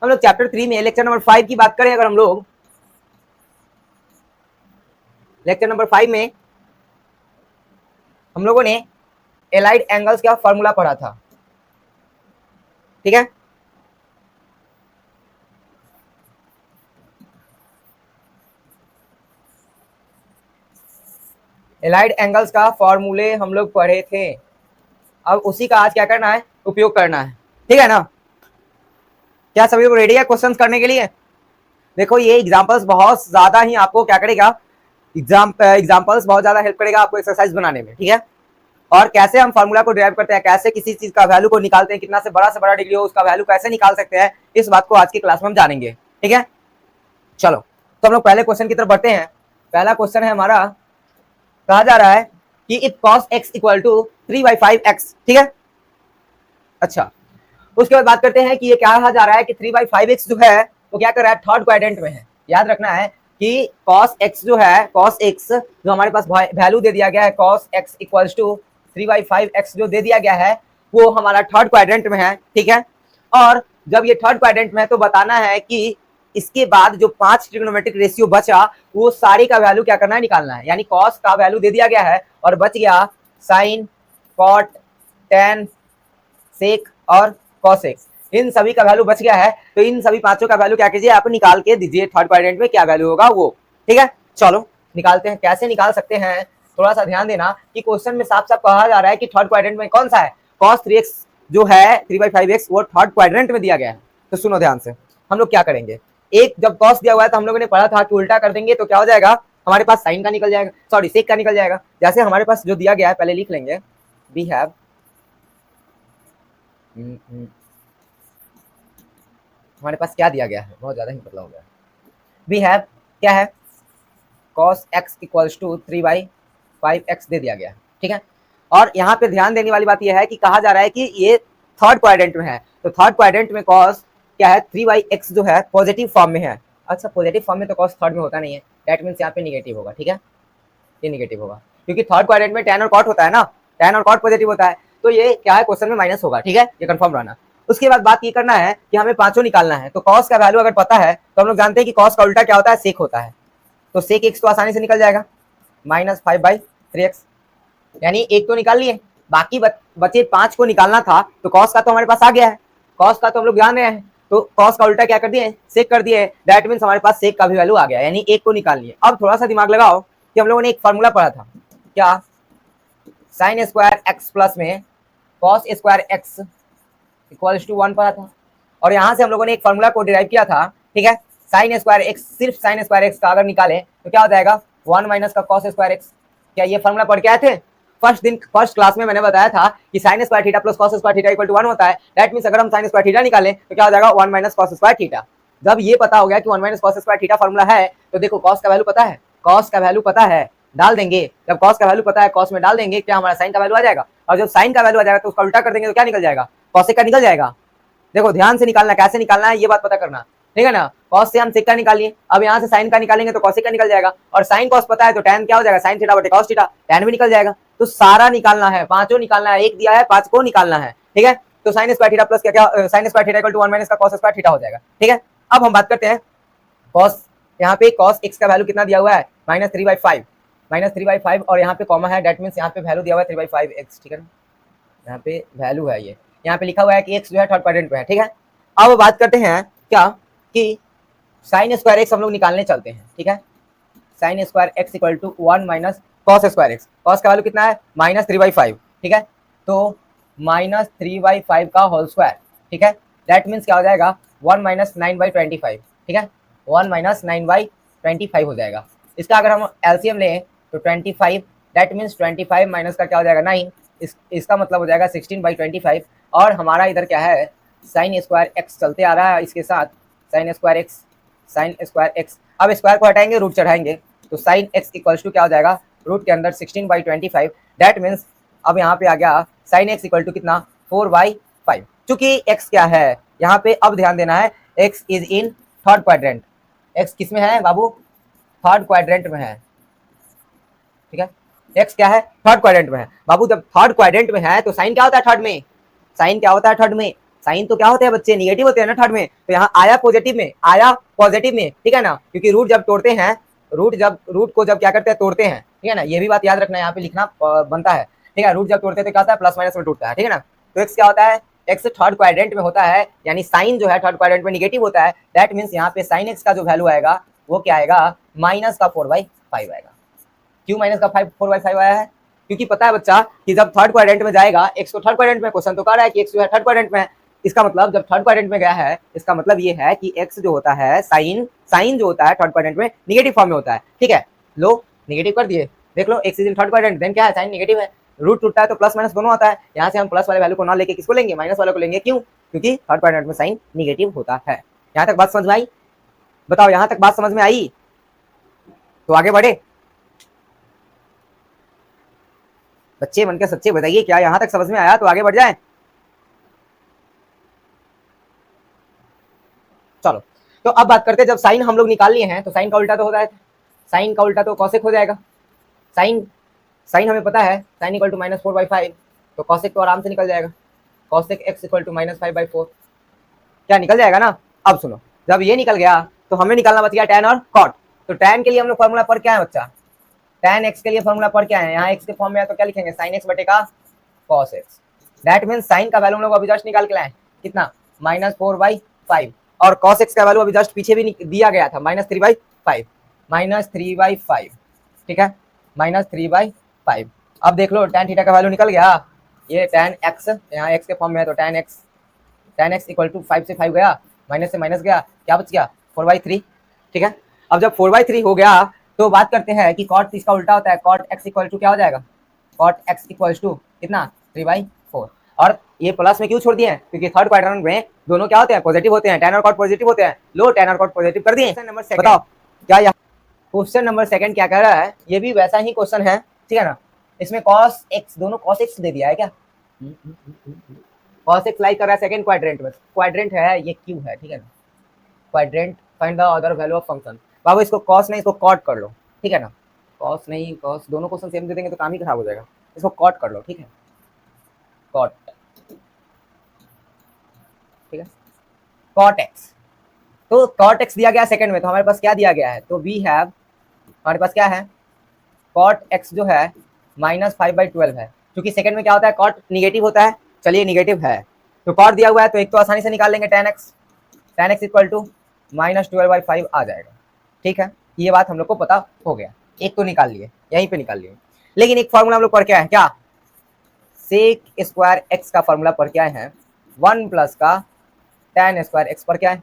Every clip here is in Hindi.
हम लोग चैप्टर 3 में लेक्चर नंबर 5 की बात करें, अगर हम लोग लेक्चर नंबर 5 में हम लोगों ने एलाइड एंगल्स का फॉर्मूला पढ़ा था, ठीक है। एलाइड एंगल्स का फॉर्मूले हम लोग पढ़े थे, अब उसी का आज क्या करना है, उपयोग करना है, ठीक है ना। क्या सभी लोग रेडी है क्वेश्चंस करने के लिए? देखो ये एग्जांपल्स बहुत ज्यादा ही आपको क्या करेगा, एग्जांपल्स बहुत ज्यादा हेल्प करेगा आपको एक्सरसाइज बनाने में, ठीक है। और कैसे हम फार्मूला को ड्राइव करते हैं, कैसे किसी चीज का वैल्यू को निकालते हैं, कितना से बड़ा डिग्री हो उसका वैल्यू कैसे निकाल सकते हैं, इस बात को आज की क्लास में हम जानेंगे, ठीक है। चलो तो हम लोग पहले क्वेश्चन की तरफ बढ़ते हैं। पहला क्वेश्चन है हमारा, कहा जा रहा है कि if cos x equal to 3/5x, ठीक है। अच्छा, उसके बाद बात करते हैं कि ये क्या कहा जा रहा है कि 3/5x जो है वो क्या कर रहा है, थर्ड क्वाड्रेंट में है। याद रखना है कि cos x जो है, cos x जो हमारे पास वैल्यू दे दिया गया है, cos x equals to 3/5x जो दे दिया गया है वो हमारा थर्ड क्वाड्रेंट में है, ठीक है। और जब ये थर्ड क्वाड्रेंट में है तो बताना है कि इसके बाद जो 5 ट्रिग्नोमेट्रिक रेशियो बचा वो सारी का वैल्यू क्या करना है, निकालना है। यानी cos का वैल्यू दे दिया गया है और बच गया sin, cot, tan, sec और cosec, इन सभी का वैल्यू बच गया है। तो इन सभी पांचों का वैल्यू क्या कीजिए, आप निकाल के दीजिए थर्ड क्वाड्रेंट में क्या वैल्यू होगा वो, ठीक है। चलो निकालते हैं, कैसे निकाल सकते हैं थोड़ा सा ध्यान देना कि क्वेश्चन में साफ साफ कहा जा रहा है कि थर्ड क्वाड्रेंट में कौन सा है, cos 3x जो है 3/5x वो थर्ड क्वाड्रेंट में दिया गया है। तो सुनो ध्यान से, हम लोग क्या करेंगे, एक जब cos दिया हुआ है तो हम लोगों ने पढ़ा था कि उल्टा कर देंगे तो क्या हो जाएगा, हमारे पास साइन का निकल जाएगा, सॉरी सेक का निकल जाएगा। जैसे हमारे पास जो दिया गया है पहले लिख लेंगे, वी हैव हमारे पास क्या दिया गया है, बहुत ज्यादा ही पतला हो गया। वी हैव क्या है, cos x equals to 3/5x दे दिया गया है, ठीक है। और यहाँ पे ध्यान देने वाली बात यह है कि कहा जा रहा है कि ये थर्ड क्वाड्रेंट में है, तो थर्ड क्वाड्रेंट में cos क्या है, 3/x जो है पॉजिटिव फॉर्म में है। अच्छा, पॉजिटिव फॉर्म में तो cos थर्ड में होता नहीं है, दैट मीन्स यहाँ पे निगेटिव होगा, ठीक है, ये निगेटिव होगा क्योंकि थर्ड क्वाड्रेंट में tan और cot होता है ना, tan और cot पॉजिटिव होता है, तो ये क्या है क्वेश्चन में माइनस होगा, ठीक है, ये कंफर्म रहना। उसके बाद बात ये करना है कि हमें पांचों निकालना है, तो cos का वैल्यू अगर पता है तो हम लोग जानते हैं कि cos का उल्टा क्या होता है, sec होता है। तो sec x तो आसानी से निकल जाएगा, -5/3x, यानी एक तो निकाल लिए, बाकी बचे 5 को निकालना था। तो cos का तो हमारे पास आ गया है, cos का तो हम लोग जान रहे हैं, तो cos का उल्टा क्या कर दिए, sec कर दिए, दैट मीन्स हमारे पास sec का भी वैल्यू आ गया, यानी एक को निकाल लिए। अब थोड़ा सा दिमाग लगाओ कि हम लोगों ने एक फार्मूला पढ़ा था, क्या, sin स्क्वायर x प्लस में cos square x equals to 1 पढ़ा था, और यहाँ से हम लोगों ने एक फार्मूला को डिराइव किया था, ठीक है। sin स्क्वायर x, सिर्फ sin स्क्वायर x का अगर निकाले तो क्या हो जाएगा, 1 माइनस का cos स्क्वायर x। क्या ये फार्मूला पढ़ के आए थे फर्स्ट क्लास में? मैंने बताया था कि sin square theta plus cos square theta equal to 1 होता है, दैट मींस अगर हम sin स्क्वायर थीटा निकालें तो क्या हो जाएगा, 1 माइनस cos स्क्वायर थीटा। जब ये पता हो गया कि 1 minus cos square theta formula है, तो देखो cos का वैल्यू पता है, cos का वैल्यू पता है, डाल देंगे। जब cos का वैल्यू पता है, cos में डाल देंगे, क्या हमारा sin का वैल्यू आ जाएगा, और जब sin का वैल्यू आ जाएगा तो उसका उल्टा कर देंगे तो क्या निकल जाएगा, cosec का निकल जाएगा। देखो ध्यान से निकालना, कैसे निकालना है ये बात पता करना, ठीक है ना। cos से हम sec का निकाल लिए, अब यहाँ से sin का निकालेंगे तो cosec का निकल जाएगा, और sin cos पता है तो tan क्या हो जाएगा, sin थीटा बटे cos थीटा, tan भी निकल जाएगा। तो सारा निकालना है, पांचों निकालना है, एक दिया है 5 को निकालना है, ठीक है। तो sin स्क्वायर थीटा प्लस क्या sin square theta equal to 1 minus का cos स्क्वायर थीटा हो जाएगा, ठीक है। अब हम बात करते हैं cos, यहाँ पे cos x का वैल्यू कितना दिया हुआ है, -3/5 और यहाँ पे कॉमा है, दैट मीन्स यहाँ पे वैल्यू दिया हुआ है 3/5x, ठीक है ना, यहाँ पे वैल्यू है, ये यहाँ पे लिखा हुआ है कि x जो है थर्ड क्वाड्रेंट में है, ठीक है। अब बात करते हैं क्या कि sin स्क्वायर x हम लोग निकालने चलते हैं, ठीक है। sin square x equal to 1 minus cos square x, cos का वैल्यू कितना है, -3/5, ठीक है। तो -3/5 का होल स्क्वायर, ठीक है, दैट मीन्स क्या हो जाएगा, 1 माइनस 9/25, ठीक है, 1 माइनस 9/25 हो जाएगा। इसका अगर हम एलसीएम लें तो 25, दैट मीन्स 25 माइनस का क्या हो जाएगा, 9, इसका मतलब हो जाएगा 16/25। और हमारा इधर क्या है, sin स्क्वायर x चलते आ रहा है इसके साथ, sin स्क्वायर x, अब स्क्वायर को हटाएंगे, रूट चढ़ाएंगे, तो sin x इक्वल्स टू क्या हो जाएगा, रूट के अंदर 16/25, दैट मीन्स अब यहाँ पे आ गया sin x इक्वल टू कितना, 4/5। चूंकि x क्या है यहाँ पे, अब ध्यान देना है, x is in third quadrant, x किस में है बाबू, थर्ड क्वाड्रेंट में है, ठीक है। x क्या है, थर्ड क्वाड्रेंट में है बाबू। जब थर्ड क्वाड्रेंट में है तो साइन क्या होता है थर्ड में, साइन क्या होता है थर्ड में, साइन तो क्या होते हैं बच्चे, निगेटिव होते हैं ना थर्ड में, तो यहाँ आया पॉजिटिव में, आया पॉजिटिव में, ठीक है ना, क्योंकि रूट जब तोड़ते हैं, रूट को जब क्या करते हैं, तोड़ते हैं, ठीक है ना, ये भी बात याद रखना, यहाँ पे लिखना बनता है, ठीक है। रूट जब तोड़ते हैं तो क्या होता है, प्लस माइनस में टूटता है, ठीक है ना। तो एक्स क्या होता है, एक्स थर्ड क्वाड्रेंट में होता है, यानी साइन जो है थर्ड क्वाड्रेंट में निगेटिव होता है, दैट मीन्स यहाँ पे साइन एक्स का जो वैल्यू आएगा वो क्या आएगा, माइनस का 4/5 आएगा। क्यों माइनस का 4/5 आया है, क्योंकि पता है बच्चा कि जब थर्ड क्वाड्रेंट में जाएगा, एक्स को थर्ड क्वाड्रेंट में, क्वेश्चन तो कह रहा है कि एक्स जो है थर्ड क्वाड्रेंट में है, इसका मतलब जब थर्ड क्वाड्रेंट में गया है, इसका मतलब ये है कि एक्स जो होता है, साइन जो होता है थर्ड क्वाड्रेंट में निगेटिव फॉर्म में होता है, ठीक है। लो निगेटिव कर दिए, देख लो x is in third quadrant, then क्या है, साइन निगेटिव है, रूट टूटता है तो प्लस माइनस दोनों आता है, यहाँ से हम प्लस वाले वैल्यू को ना लेके किसको लेंगे, माइनस वाले को लेंगे, क्यों, क्योंकि थर्ड क्वाड्रेंट में साइन निगेटिव होता है। यहाँ तक बात समझ में आई, बताओ यहाँ तक बात समझ में आई, तो आगे बढ़े बच्चे, बनकर सच्चे बताइए, क्या यहाँ तक समझ में आया, तो आगे बढ़ जाए। चलो तो अब बात करते हैं, जब साइन हम लोग निकाल लिए हैं तो साइन का उल्टा तो होता है, साइन का उल्टा तो कॉसेक हो जाएगा, साइन हमें पता है साइन इक्वल टू -4/5, तो कॉसेक तो आराम से निकल जाएगा, कॉसेक एक्स इक्वल टू -5/4, क्या निकल जाएगा ना। अब सुनो, जब ये निकल गया तो हमें निकालना बच गया टैन और कॉट, तो टैन के लिए हम लोग फॉर्मूला पर क्या है बच्चा, टैन एक्स के लिए फॉर्मूला पर क्या है, यहाँ एक्स के फॉर्म में है तो क्या लिखेंगे, साइन एक्स बटे का cos x, that means sign का वैल्यू हम लोग अभी जस्ट निकाल के लाए, कितना, -4/5, और कॉस एक्स का वैल्यू अभी जस्ट पीछे भी दिया गया था, -3/5, -3/5, ठीक है, -3/5। अब देख लो टैन थीटा का वैल्यू निकल गया, ये टैन एक्स यहाँ एक्स के फॉर्म में है, तो टैन एक्स इक्वल टू 5 से 5 गया, माइनस से माइनस गया, क्या बच गया 4/3, ठीक है। अब जब 4/3 हो गया तो बात करते हैं कि कॉट इसका उल्टा होता है, कॉट एक्स इक्वल टू क्या हो जाएगा, कॉट एक्स इक्वल टू कितना 3/4, और ये प्लस में क्यों छोड़ दिए हैं, क्योंकि थर्ड क्वाड्रेंट में दोनों क्या होते हैं, पॉजिटिव होते हैं, टैन और कॉट पॉजिटिव होते हैं, लो टैन और कॉट पॉजिटिव कर दिए। बताओ क्या यहाँ क्वेश्चन नंबर सेकंड क्या कह रहा है, ये भी वैसा ही क्वेश्चन है, ठीक है ना, इसमें कॉस एक्स, दोनों कॉस एक्स दे दिया है क्या, कॉस एक्स लाई कर रहा है सेकंड क्वाड्रेंट में, क्वाड्रेंट है ये क्यू है, ठीक है ना, quadrant find the other value of function, बाबू इसको कॉस नहीं इसको कॉट कर लो, ठीक है ना, कॉस नहीं कॉस, दोनों क्वेश्चन सेम दे देंगे तो काम ही खराब हो जाएगा, इसको कॉट कर लो, ठीक है, कॉट, ठीक है, कॉट एक्स, तो कॉट एक्स दिया गया सेकंड में, तो हमारे पास क्या दिया गया है, तो वी हैव, हमारे पास क्या है, कॉट एक्स जो है -5/12 है, क्योंकि सेकंड में क्या होता है, कॉट निगेटिव होता है, चलिए निगेटिव है, तो कॉट दिया हुआ है तो एक तो आसानी से निकाल लेंगे, tan x इक्वल टू -12/5 आ जाएगा, ठीक है, ये बात हम लोग को पता हो गया, एक तो निकाल लिए, यहीं पे निकाल लिए, लेकिन एक फॉर्मूला हम लोग पढ़ के आए हैं, क्या, सेक स्क्वायर एक्स का फॉर्मूला पढ़ के आए हैं, 1 प्लस का tan स्क्वायर एक्स पर क्या है,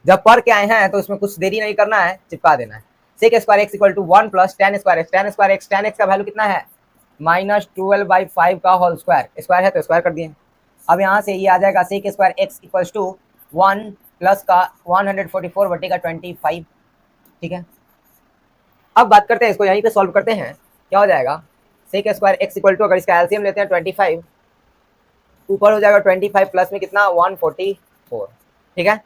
जब पढ़ के आए हैं तो इसमें कुछ देरी नहीं करना है, चिपका देना है, sec square x equal to 1 plus tan square x, tan x का वैल्यू कितना है, -12/5 का होल स्क्वायर, स्क्वायर है तो स्क्वायर कर दिए, अब यहाँ से ये आ जाएगा sec square x equal to 1 plus का 144 बटे का 25, ठीक है। अब बात करते हैं इसको, यहीं पे सॉल्व करते हैं, क्या हो जाएगा, sec square x equal to, अगर इसका एलसीएम लेते हैं 25, ऊपर हो जाएगा 25 प्लस में कितना 144, ठीक है,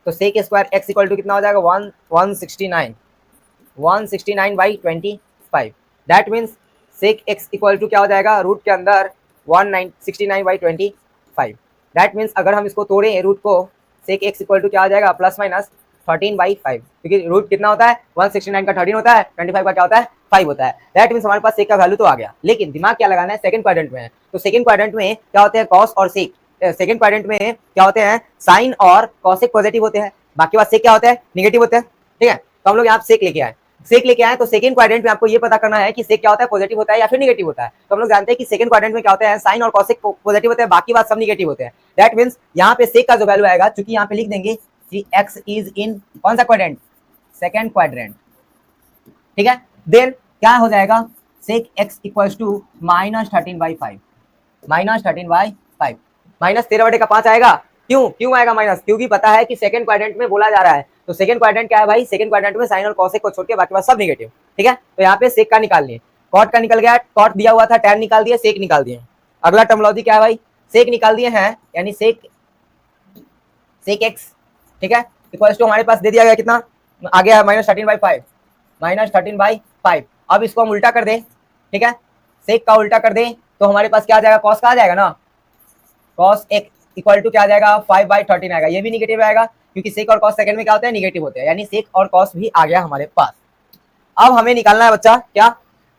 तो sec square x equal to कितना हो जाएगा 169/25, that means sec x equal to क्या हो जाएगा, रूट के अंदर 169/25, दैट मीन्स अगर हम इसको तोड़ें रूट को, सेक एक्स इक्वल टू क्या हो जाएगा +-13/5, क्योंकि रूट कितना होता है 169 का 13 होता है, 25 का क्या होता है 5 होता है, दैट मीन्स हमारे पास सेक का वैल्यू तो आ गया, लेकिन दिमाग क्या लगाना है, सेकंड क्वाड्रेंट में है, तो सेकंड क्वाड्रेंट में क्या होते हैं, कॉस और सेक, सेकंड क्वाड्रेंट में क्या होते हैं, साइन और कॉसेक पॉजिटिव होते हैं, बाकी बात सेक क्या होता है, निगेटिव होते हैं, ठीक है, तो हम लोग यहाँ सेक लेके आए, सेक लेके आए तो सेकंड क्वाड्रेंट में आपको ये पता करना है कि सेक क्या होता है, पॉजिटिव होता है या फिर निगेटिव होता है, तो हम लोग जानते हैं कि सेकंड क्वाड्रेंट में क्या होता है, साइन और कॉसेक पॉजिटिव होते हैं, बाकी बात सब निगेटिव होते हैं, दैट मींस यहाँ पे सेक का जो वैल्यू आएगा, चूंकि यहाँ पे लिख देंगे कि x इज इन कौन सा क्वाड्रेंट, सेकंड क्वाड्रेंट, ठीक है, देन क्या हो जाएगा, सेक x इक्वल्स टू -13/5, -13/5 आएगा, क्यों आएगा माइनस, क्योंकि पता है कि सेकंड क्वाड्रेंट में बोला जा रहा है, तो सेकंड क्वाड्रेंट क्या है भाई, सेकंड क्वाड्रेंट में साइन और कॉसेक को छोड़ के बाकी बात सब निगेटिव, ठीक है, तो यहाँ पे सेक का निकाल लिए, कॉट का निकल गया, कॉट दिया हुआ था, टैन निकाल दिया, सेक निकाल दिए, अगला टर्मोलॉजी क्या है भाई, सेक निकाल दिए हैं, यानी सेक एक्स, ठीक है, इक्वल्स टू हमारे पास दे दिया गया कितना, आ गया -13/5, अब इसको हम उल्टा कर दें, ठीक है, सेक का उल्टा कर दें तो हमारे पास क्या आ जाएगा, कॉस का आ जाएगा ना, कॉस एक्स, इक्वल टू क्या आ जाएगा 5/13 आएगा। ये भी निगेटिव आएगा क्योंकि सेक और कॉस सेकंड में क्या होते हैं निगेटिव होते हैं, यानी सेक और कॉस भी आ गया हमारे पास। अब हमें निकालना है बच्चा क्या,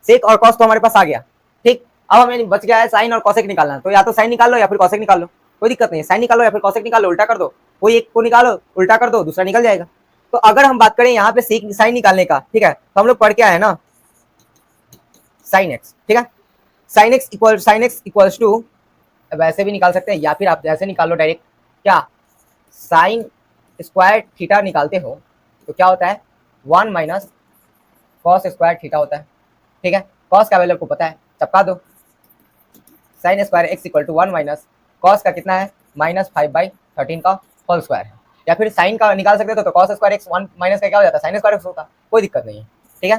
सेक और कॉस तो हमारे पास आ गया, ठीक। अब हमें बच गया है साइन और कॉसेक निकालना है, तो या तो साइन निकाल लो या फिर कॉसेक निकाल लो, कोई दिक्कत नहीं है। साइन निकालो या फिर कॉसेक निकालो, उल्टा कर दो, कोई एक को निकालो उल्टा कर दो, दूसरा निकल जाएगा। तो अगर हम बात करें यहाँ पे सेक साइन निकालने का, ठीक है, तो हम लोग पढ़ के आए ना साइन एक्स, ठीक है। साइन एक्स इक्वल्स टू, वैसे भी निकाल सकते हैं या फिर आप ऐसे निकाल लो डायरेक्ट, क्या साइन स्क्वायर थीटा निकालते हो तो क्या होता है 1 माइनस कॉस स्क्वायर थीटा होता है, ठीक है। कॉस का वैल्यू आपको पता है, चपका दो। Sine square x equal to 1 minus cos का कितना है -5/13 का होल स्क्वायर है। या फिर साइन का निकाल सकते हो तो कॉस स्क्वायर एक्स 1 माइनस का क्या हो जाता है साइन स्क्वायर एक्स होता, कोई दिक्कत नहीं है, ठीक है।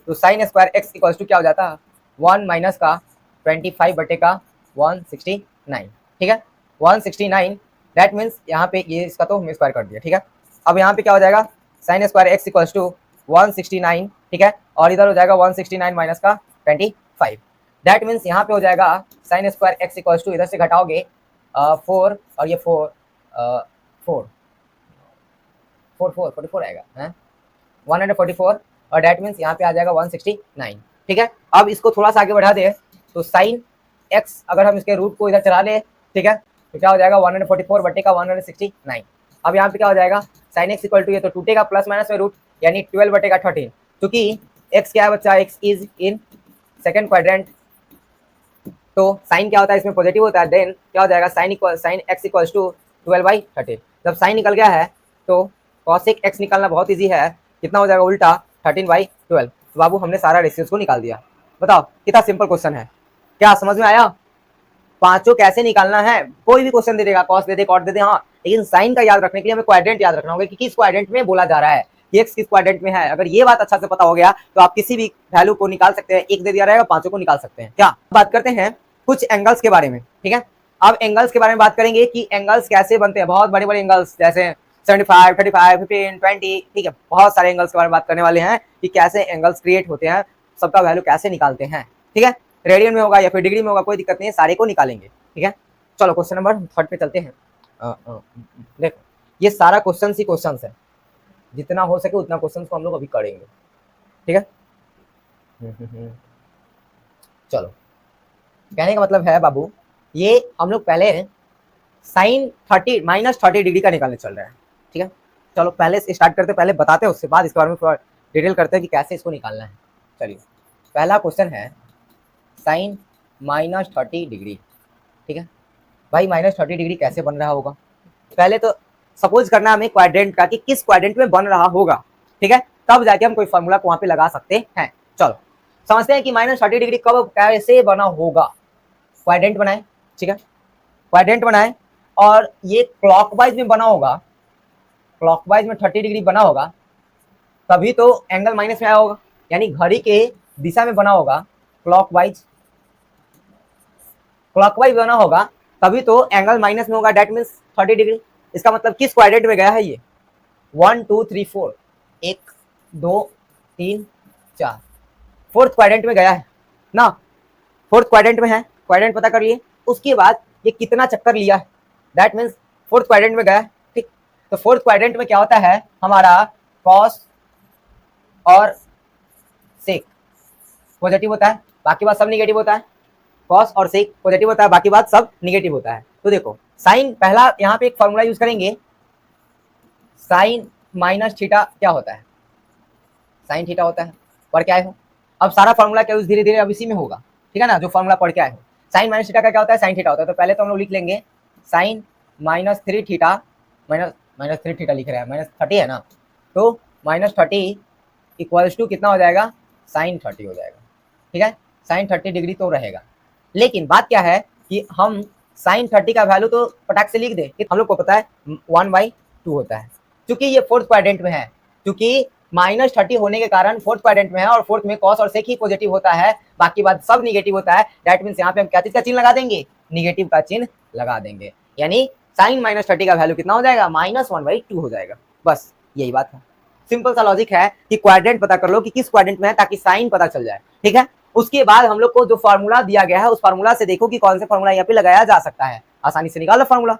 तो sine square x equal to क्या हो जाता है 1 माइनस का 25/169, ठीक है 169। दैट मीन्स यहाँ पे ये इसका तो हमने स्क्वायर कर दिया, ठीक है। अब यहाँ पे क्या हो जाएगा sine square x equal to 169, ठीक है, और इधर हो जाएगा 169 माइनस का 25। दैट मीन्स यहाँ पे हो जाएगा sine square x equal to, इधर से घटाओगे 4 और ये 44 आएगा है 144, और दैट मीन्स यहाँ पे आ जाएगा 169, ठीक है। अब इसको थोड़ा सा आगे बढ़ा दे तो साइन एक्स अगर हम इसके रूट को इधर चला ले, ठीक है, तो क्या हो जाएगा 144/169। अब यहाँ पे क्या हो जाएगा साइन एक्स इक्वल टू, ये तो टूटेगा प्लस माइनस में रूट, यानी 12/13, क्योंकि एक्स क्या है बच्चा, x is in second quadrant, तो साइन क्या होता है इसमें पॉजिटिव होता है। देन क्या हो जाएगा साइन एक्स इक्वल्स टू 12/13। जब साइन निकल गया है तो कॉसेक एक्स निकालना बहुत इजी है, कितना हो जाएगा उल्टा 13/12। तो बाबू हमने सारा रेशियोज को निकाल दिया। बताओ कितना सिंपल क्वेश्चन है, क्या समझ में आया? पांचों कैसे निकालना है, कोई भी क्वेश्चन दे देगा, कॉस दे दे कॉट दे दे, हाँ, लेकिन साइन का याद रखने के लिए हमें क्वाड्रेंट याद रखना होगा कि किस क्वाड्रेंट में बोला जा रहा है, एक्स किस क्वाड्रेंट में है। अगर ये बात अच्छा से पता हो गया तो आप किसी भी वैल्यू को निकाल सकते हैं, एक दे दिया रहेगा पांचों को निकाल सकते हैं। क्या बात करते हैं कुछ एंगल्स के बारे में, ठीक है। अब एंगल्स के बारे में बात करेंगे कि एंगल्स कैसे बनते हैं, बहुत बड़े बड़े एंगल्स जैसे 75, 35, 15, 20, ठीक है, बहुत सारे एंगल्स के बारे में बात करने वाले हैं कि कैसे एंगल्स क्रिएट होते हैं, सबका वैल्यू कैसे निकालते हैं, ठीक है। रेडियन में होगा या फिर डिग्री में होगा, कोई दिक्कत नहीं है, सारे को निकालेंगे, ठीक है। चलो क्वेश्चन नंबर 3 पे चलते हैं। देखो ये सारा क्वेश्चन ही क्वेश्चन है, जितना हो सके उतना क्वेश्चन को हम लोग अभी करेंगे, ठीक है। चलो कहने का मतलब है बाबू, ये हम लोग पहले साइन 30 डिग्री का निकालने चल रहे हैं, ठीक है। चलो पहले से स्टार्ट करते, पहले बताते हैं, उसके बाद इसके बारे में थोड़ा डिटेल करते हैं कि कैसे इसको निकालना है। चलिए पहला क्वेश्चन है साइन -30 डिग्री, ठीक है। भाई -30 डिग्री कैसे बन रहा होगा, पहले तो सपोज करना हमें क्वाड्रेंट का कि किस क्वाड्रेंट में बन रहा होगा, ठीक है, तब जाके हम कोई फॉर्मूला को वहां पे लगा सकते हैं। चलो समझते हैं कि -30 डिग्री कब कैसे बना होगा। क्वाड्रेंट बनाए, ठीक है, क्वाड्रेंट बनाए और ये क्लॉकवाइज में बना होगा, क्लॉकवाइज में 30 डिग्री बना होगा, तभी तो एंगल माइनस में आया होगा, यानी घड़ी के दिशा में बना होगा, क्लॉकवाइज बना होगा तभी तो एंगल माइनस में होगा, डेट मीन्स 30 डिग्री। इसका मतलब किस क्वाड्रेंट में गया है ये 1 2 3 4, 1 2 3 4, फोर्थ क्वाड्रेंट में गया है ना, फोर्थ क्वाड्रेंट में है, क्वाड्रेंट पता कर लिए। उसके बाद ये कितना चक्कर लिया है, दैट मीन्स फोर्थ क्वाड्रेंट में गया है, ठीक। तो फोर्थ क्वाड्रेंट में क्या होता है हमारा कॉस और सेक पॉजिटिव होता है, बाकी बात सब निगेटिव होता है, कॉस और सेक पॉजिटिव होता है, बाकी बात सब निगेटिव होता है। तो देखो साइन, पहला यहाँ पे एक फॉर्मूला यूज करेंगे, साइन माइनस थीटा क्या होता है, साइन थीटा होता है, पर क्या है। अब सारा फॉर्मूला क्या धीरे धीरे अब इसी में होगा, ठीक है ना, जो फॉर्मूला पढ़ के आए हो। साइन माइनस थीटा का क्या होता है, साइन थीटा होता है, तो पहले तो हम लोग लिख लेंगे साइन -3 थीटा, -3 थीटा लिख रहे हैं, -30 है ना, तो -30 इक्वल्स टू कितना हो जाएगा साइन 30 हो जाएगा, ठीक है, साइन 30 डिग्री तो रहेगा। लेकिन बात क्या है कि हम साइन 30 का वैल्यू तो पटाख से लिख दे, हम लोग को पता है 1/2 होता है, क्योंकि ये फोर्थ क्वाड्रेंट में है, क्योंकि -30 होने के कारण फोर्थ क्वाड्रेंट में है और फोर्थ में कॉस और सेक ही पॉजिटिव होता है, बाकी बात सब निगेटिव होता है। दैट मीन्स यहाँ पे हम क्या चीज का चिन्ह लगा देंगे, निगेटिव का चिन्ह लगा देंगे, यानी साइन -30 का वैल्यू कितना हो जाएगा -1/2 हो जाएगा। बस यही बात है, सिंपल सा लॉजिक है कि क्वाड्रेंट पता कर लो कि किस क्वाड्रेंट में है, ताकि साइन पता चल जाए, ठीक है। उसके बाद हम लोग को जो फार्मूला दिया गया है उस फार्मूला से देखो कि कौन से फार्मूला यहाँ पे लगाया जा सकता है, आसानी से निकालो फार्मूला,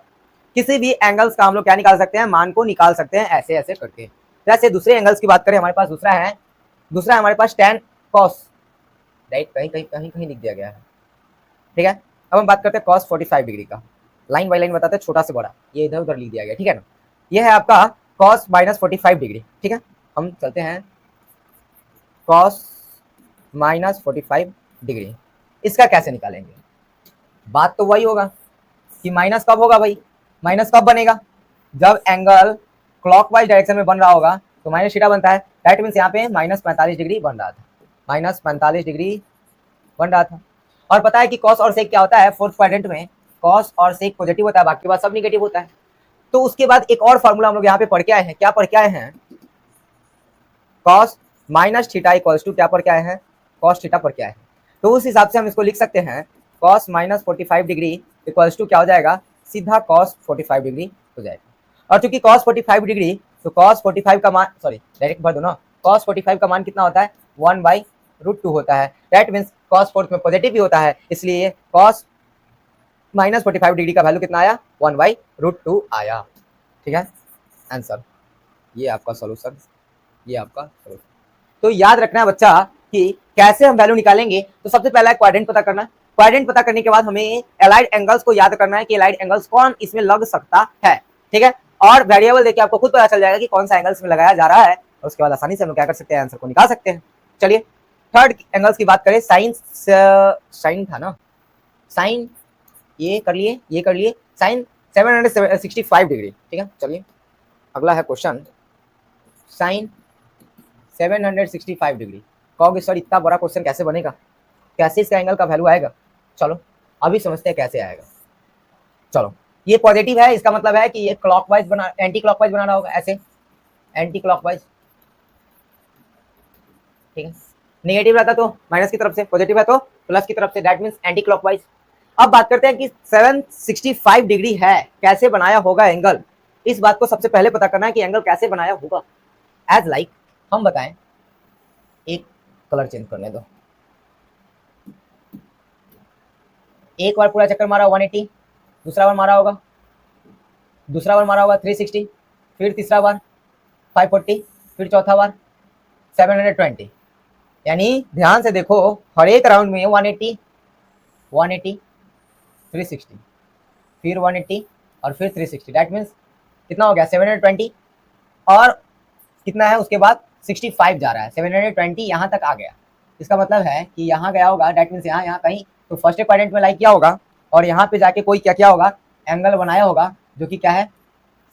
किसी भी एंगल्स का हम लोग क्या निकाल सकते हैं, मान को निकाल सकते हैं ऐसे ऐसे करके। जैसे दूसरे एंगल्स की बात करें, हमारे पास दूसरा है हमारे पास tan cos, राइट, कहीं कहीं कहीं कहीं लिख दिया गया है, ठीक है। अब हम बात करते हैं cos 45 डिग्री का, लाइन बाय लाइन बताते हैं छोटा से बड़ा, ये इधर उधर लिख दिया गया, ठीक है ना। ये है आपका cos -45 डिग्री, ठीक है। हम चलते हैं cos -45 डिग्री, इसका कैसे निकालेंगे। बात तो वही होगा कि माइनस कब होगा भाई, माइनस कब बनेगा, जब एंगल क्लॉकवाइज डायरेक्शन में बन रहा होगा तो माइनस थीटा बनता है। दैट मीन्स यहाँ पे -45 डिग्री बन रहा था, -45 डिग्री बन रहा था। और पता है कि कॉस और सेक क्या होता है, फोर्थ क्वाड्रेंट में कॉस और सेक पॉजिटिव होता है, बाकी बात सब निगेटिव होता है। तो उसके बाद एक और फॉर्मूला हम लोग यहाँ पे पढ़ के आए हैं, क्या पढ़ के आए हैं, cos minus theta equals to क्या पढ़ के आए हैं, कॉस थीटा पढ़ के आए हैं। तो उस हिसाब से हम इसको लिख सकते हैं कॉस -45 डिग्री इक्वल्स टू क्या हो जाएगा, सीधा कॉस 45 डिग्री हो जाएगा। और चूंकि कॉस 45 डिग्री, तो कॉस 45 का मान, सॉरी डायरेक्ट भर दो ना, कॉस 45 का मान कितना होता है, 1/√2 होता है। दैट मीन्स कॉस फोर्थ में पॉजिटिव भी होता है, इसलिए कॉस -45 डिग्री का वैल्यू कितना आया, 1/√2 आया, ठीक है। आंसर ये आपका सॉल्यूशन, ये आपका सॉल्यूशन। तो याद रखना है बच्चा कि कैसे हम वैल्यू निकालेंगे। तो सबसे पहला क्वाड्रेंट पता करना है, क्वाड्रेंट पता करने के बाद हमें एलाइड एंगल्स को याद करना है कि एलाइड एंगल्स कौन इसमें लग सकता है, ठीक है। और वेरिएबल देखिए आपको खुद पता चल जाएगा कि कौन सा एंगल्स में लगाया जा रहा है, और उसके बाद आसानी से हम क्या कर सकते हैं, आंसर को निकाल सकते हैं। चलिए थर्ड एंगल्स की बात करें, साइन था ना, साइन ये कर लिए, ये कर लिए, साइन 765 डिग्री, ठीक है। चलिए अगला है क्वेश्चन, साइन 765 डिग्री। कहोगे सर इतना बड़ा क्वेश्चन कैसे बनेगा, कैसे इसका एंगल का वैल्यू आएगा। चलो अभी समझते हैं कैसे आएगा। चलो ये पॉजिटिव है, इसका मतलब है कि ये क्लॉकवाइज बना, एंटी क्लॉकवाइज बनाना होगा, ऐसे एंटी क्लॉकवाइज, ठीक है। नेगेटिव रहता तो माइनस की तरफ से, पॉजिटिव है तो प्लस की तरफ से, दैट मींस एंटी क्लॉकवाइज। अब बात करते हैं कि 765 डिग्री है, कैसे बनाया होगा एंगल। इस बात को सबसे पहले पता करना है कि एंगल कैसे बनाया होगा। एज लाइक हम बताएं, एक कलर चेंज करने दो, एक बार पूरा चक्कर मारा 180, दूसरा बार मारा होगा, दूसरा बार मारा होगा 360, फिर तीसरा बार 540, फिर चौथा बार 720। यानी ध्यान से देखो, हर एक राउंड में 180, 180, 360, फिर 180 और फिर 360। दैट मीन्स कितना हो गया 720, और कितना है उसके बाद 65 जा रहा है, 720 यहाँ तक आ गया। इसका मतलब है कि यहाँ गया होगा, दैट मीन्स यहाँ कहीं तो फर्स्ट क्वाड्रेंट में लाइक किया होगा, और यहाँ पे जाके कोई क्या किया होगा, एंगल बनाया होगा जो कि क्या है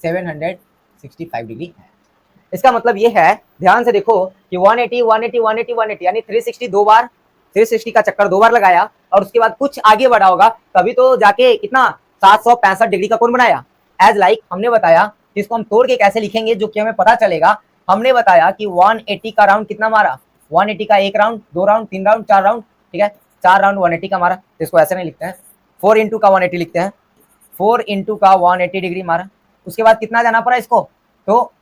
765 डिग्री है। इसका मतलब ये है, ध्यान से देखो कि 180 180 180 180 यानी 360 दो बार, 360 का चक्कर दो बार लगाया, और उसके बाद कुछ आगे बढ़ा होगा, तभी तो जाके कितना 765 डिग्री का कोण बनाया। एज लाइक हमने बताया कि इसको हम तोड़ के कैसे लिखेंगे जो कि हमें पता चलेगा। हमने बताया कि 180 का राउंड कितना मारा, 180 का एक राउंड, दो राउंड, तीन राउंड, चार राउंड, ठीक है, 4 राउंड 180 का मारा। तो इसको ऐसे नहीं लिखते हैं, 4 इंटू का 180 लिखते हैं, 4 इंटू का 180 डिग्री मारा। उसके बाद कितना जाना पड़ा इसको, तो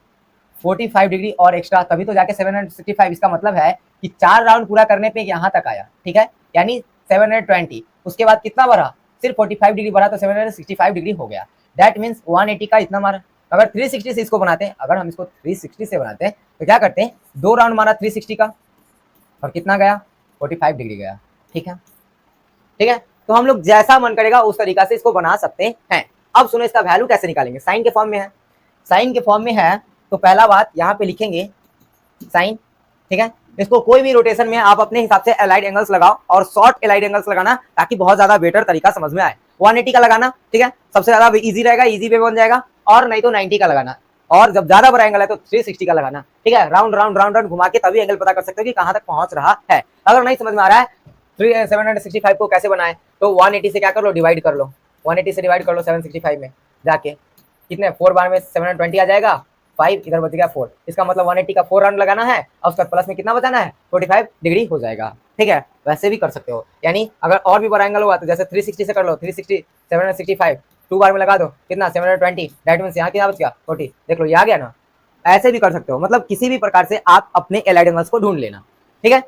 45 डिग्री और एक्स्ट्रा, तभी तो जाके 765। इसका मतलब है कि 4 राउंड पूरा करने पे यहाँ तक आया, ठीक है, यानी 720। उसके बाद कितना बढ़ा, सिर्फ 45 डिग्री बढ़ा, तो 765 डिग्री हो गया। दैट मीन्स 180 का इतना मारा। अगर 360 से इसको बनाते हैं, अगर हम इसको 360 से बनाते हैं तो क्या करते हैं, 2 राउंड मारा 360 का, और कितना गया 45 डिग्री गया, ठीक है, ठीक है। तो हम लोग जैसा मन करेगा उस तरीका से इसको बना सकते हैं। अब सुनो इसका वैल्यू कैसे निकालेंगे, साइन के फॉर्म में है, साइन के फॉर्म में है, तो पहला बात यहाँ पे लिखेंगे साइन, ठीक है। इसको कोई भी रोटेशन में आप अपने हिसाब से एलाइड एंगल्स लगाओ, और शॉर्ट एलाइड एंगल्स लगाना, ताकि बहुत ज्यादा बेटर तरीका समझ में आए। 180 का लगाना, ठीक है, सबसे ज्यादा इजी रहेगा, इजी पे बन जाएगा, और नहीं तो 90 का लगाना, और जब ज्यादा बड़ा एंगल है तो 360 का लगाना, ठीक है। राउंड राउंड राउंड राउंड घुमा के तभी एंगल पता कर सकते हो कि कहां तक पहुंच रहा है। अगर नहीं समझ में आ रहा है 765 को कैसे बनाए, तो 180 से क्या कर लो, डिवाइड कर लो, 180 से डिवाइड कर लो 765 में जाके, कितने 4 बार में 720 आ जाएगा, 5 इधर बच गया 4। इसका मतलब 180 का 4 राउंड लगाना है, और उसका प्लस में कितना बचाना है, 45 डिग्री हो जाएगा, ठीक है। वैसे भी कर सकते हो, यानी अगर और भी बड़ा एंगल हुआ तो जैसे 360 से कर लो, 360 765 2 बार में लगा दो, कितना 720, दैट मींस यहाँ कितना बच गया 40, देख लो ये आ गया ना। ऐसे भी कर सकते हो, मतलब किसी भी प्रकार से आप अपने एलाइड एंगल्स को ढूंढ लेना, ठीक है।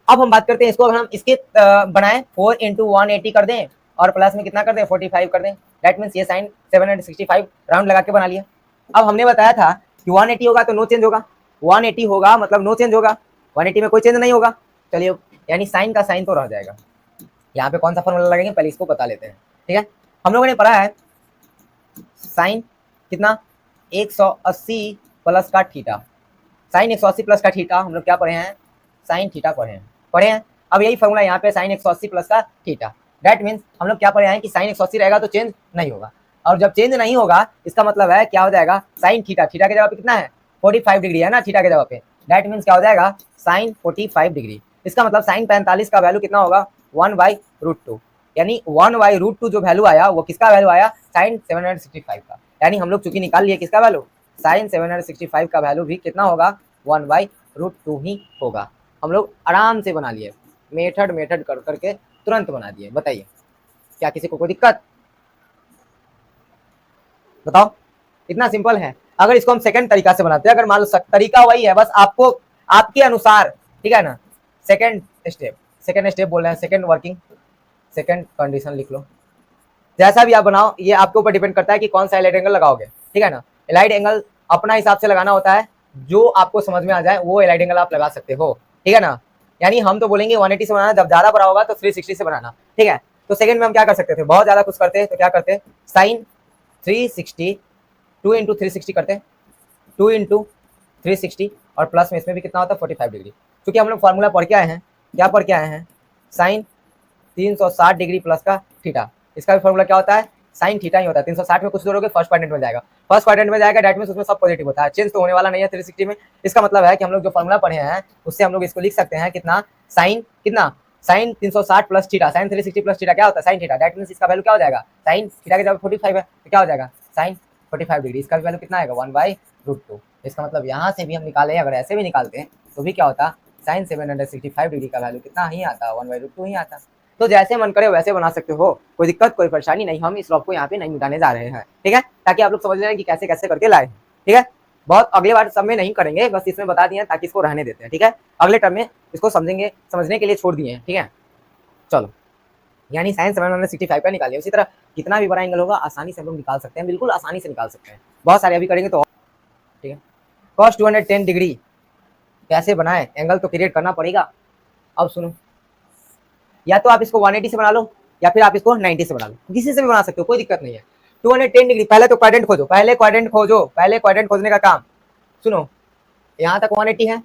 अब हम बात करते हैं इसको, अगर हम इसके बनाए 4 इंटू 180 कर दें और प्लस में कितना कर दें 45 कर दें। दैट मीन्स ये साइन 765 राउंड लगा के बना लिया। अब हमने बताया था कि 180 होगा तो नो चेंज होगा, 180 होगा मतलब नो चेंज होगा, 180 में कोई चेंज नहीं होगा। चलिए यानी साइन का साइन तो रह जाएगा। यहाँ पे कौन सा फॉर्मूला लगेंगे पहले इसको बता लेते हैं। ठीक है, हम लोगों ने पढ़ा है साइन कितना 180 प्लस का थीटा, साइन 180 प्लस का थीटा हम लोग क्या पढ़े हैं, साइन थीटा पढ़े हैं। अब यही फॉर्मूला यहाँ पे साइन 180 प्लस का थीटा, दैट मीन्स हम लोग क्या पढ़े हैं कि साइन 180 रहेगा तो चेंज नहीं होगा, और जब चेंज नहीं होगा इसका मतलब है क्या हो जाएगा साइन थीटा, थीटा के जगह पे कितना है 45 डिग्री है ना थीटा के जगह पे, दैट मीन्स क्या हो जाएगा साइन 45 डिग्री। इसका मतलब साइन 45 का वैल्यू कितना होगा 1/√2, यानी 1/√2 जो वैल्यू आया वो किसका वैल्यू आया साइन 765 का। यानी हम लोग चूंकि निकाल लिए किसका वैल्यू साइन 765 का वैल्यू भी कितना होगा 1/√2 ही होगा। हम लोग आराम से बना लिए, मेथड कर करके तुरंत बना दिए। बताइए क्या किसी को कोई दिक्कत, बताओ, इतना सिंपल है। अगर इसको हम सेकंड तरीका से बनाते हैं, अगर मान लो तरीका वही है बस आपको आपके अनुसार, ठीक है ना, सेकंड स्टेप बोल रहे हैं, सेकंड वर्किंग, सेकंड कंडीशन लिख लो, जैसा भी आप बनाओ ये आपके ऊपर डिपेंड करता है कि कौन सा एलाइड एंगल लगाओगे। ठीक है ना, एलाइड एंगल अपना हिसाब से लगाना होता है, जो आपको समझ में आ जाए वो एलाइड एंगल आप लगा सकते हो। ठीक है ना, यानी हम तो बोलेंगे 180 से बनाना, जब ज्यादा बड़ा होगा तो 360 से बनाना। ठीक है, तो सेकंड में हम क्या कर सकते थे, बहुत ज्यादा कुछ करते तो क्या करते साइन 360 2 इंटू 360 करते, 2 इंटू 360 और प्लस में इसमें भी कितना होता है 45 डिग्री। क्योंकि हम लोग फार्मूला पढ़ के आए हैं, क्या पढ़ के आए हैं साइन 360 डिग्री प्लस का थीटा, इसका भी फॉर्मूला क्या होता है साइन थीटा ही होता है। 360 में कुछ जोड़ोगे फर्स्ट क्वाड्रेंट में जाएगा, फर्स्ट क्वाड्रेंट में जाएगा दैट मींस उसमें सब पॉजिटिव होता है, चेंज तो होने वाला नहीं है 360 में। इसका मतलब है कि हम लोग जो फॉर्मूला पढ़े हैं उससे हम लोग इसको लिख सकते हैं कितना sine 360 plus theta, sine 360 plus theta क्या होता है साइन थीटा, दैट मींस इसका वैल्यू क्या हो जाएगा साइन थीटा के जगह 45 है तो क्या हो जाएगा साइन 45 डिग्री, इसका वैल्यू कितना आएगा 1/√2। इसका मतलब यहाँ से भी हम निकाले, अगर ऐसे भी निकालते हैं तो भी क्या होता साइन 765 डिग्री का वैल्यू कितना ही आता 1/√2 ही आता। तो जैसे मन करे वैसे बना सकते हो, कोई दिक्कत कोई परेशानी नहीं, हम इस लॉप को यहाँ पे नहीं मिटाने जा रहे हैं। ठीक है, ताकि आप लोग समझ लें कि कैसे कैसे करके लाए। ठीक है, बहुत अगले बार सब में नहीं करेंगे, बस इसमें बता दिए ताकि इसको रहने देते हैं। ठीक है, अगले टर्म में इसको समझेंगे, समझने के लिए छोड़ दिए हैं। ठीक है, चलो यानी साइन 765 का निकालिए। उसी तरह कितना भी बड़ा एंगल होगा आसानी से हम लोग निकाल सकते हैं, बिल्कुल आसानी से निकाल सकते हैं, बहुत सारे अभी करेंगे तो। ठीक है, कॉस 210 डिग्री कैसे बनाए, एंगल तो क्रिएट करना पड़ेगा। अब सुनो, या तो आप इसको 180 से बना लो या फिर आप इसको 90 से बना लो, किसी से भी बना सकते हो, कोई दिक्कत नहीं है। 210 डिग्री, पहले तो क्वाड्रेंट खोजो, पहले क्वाड्रेंट खोजने का काम। सुनो, यहाँ तक 180 है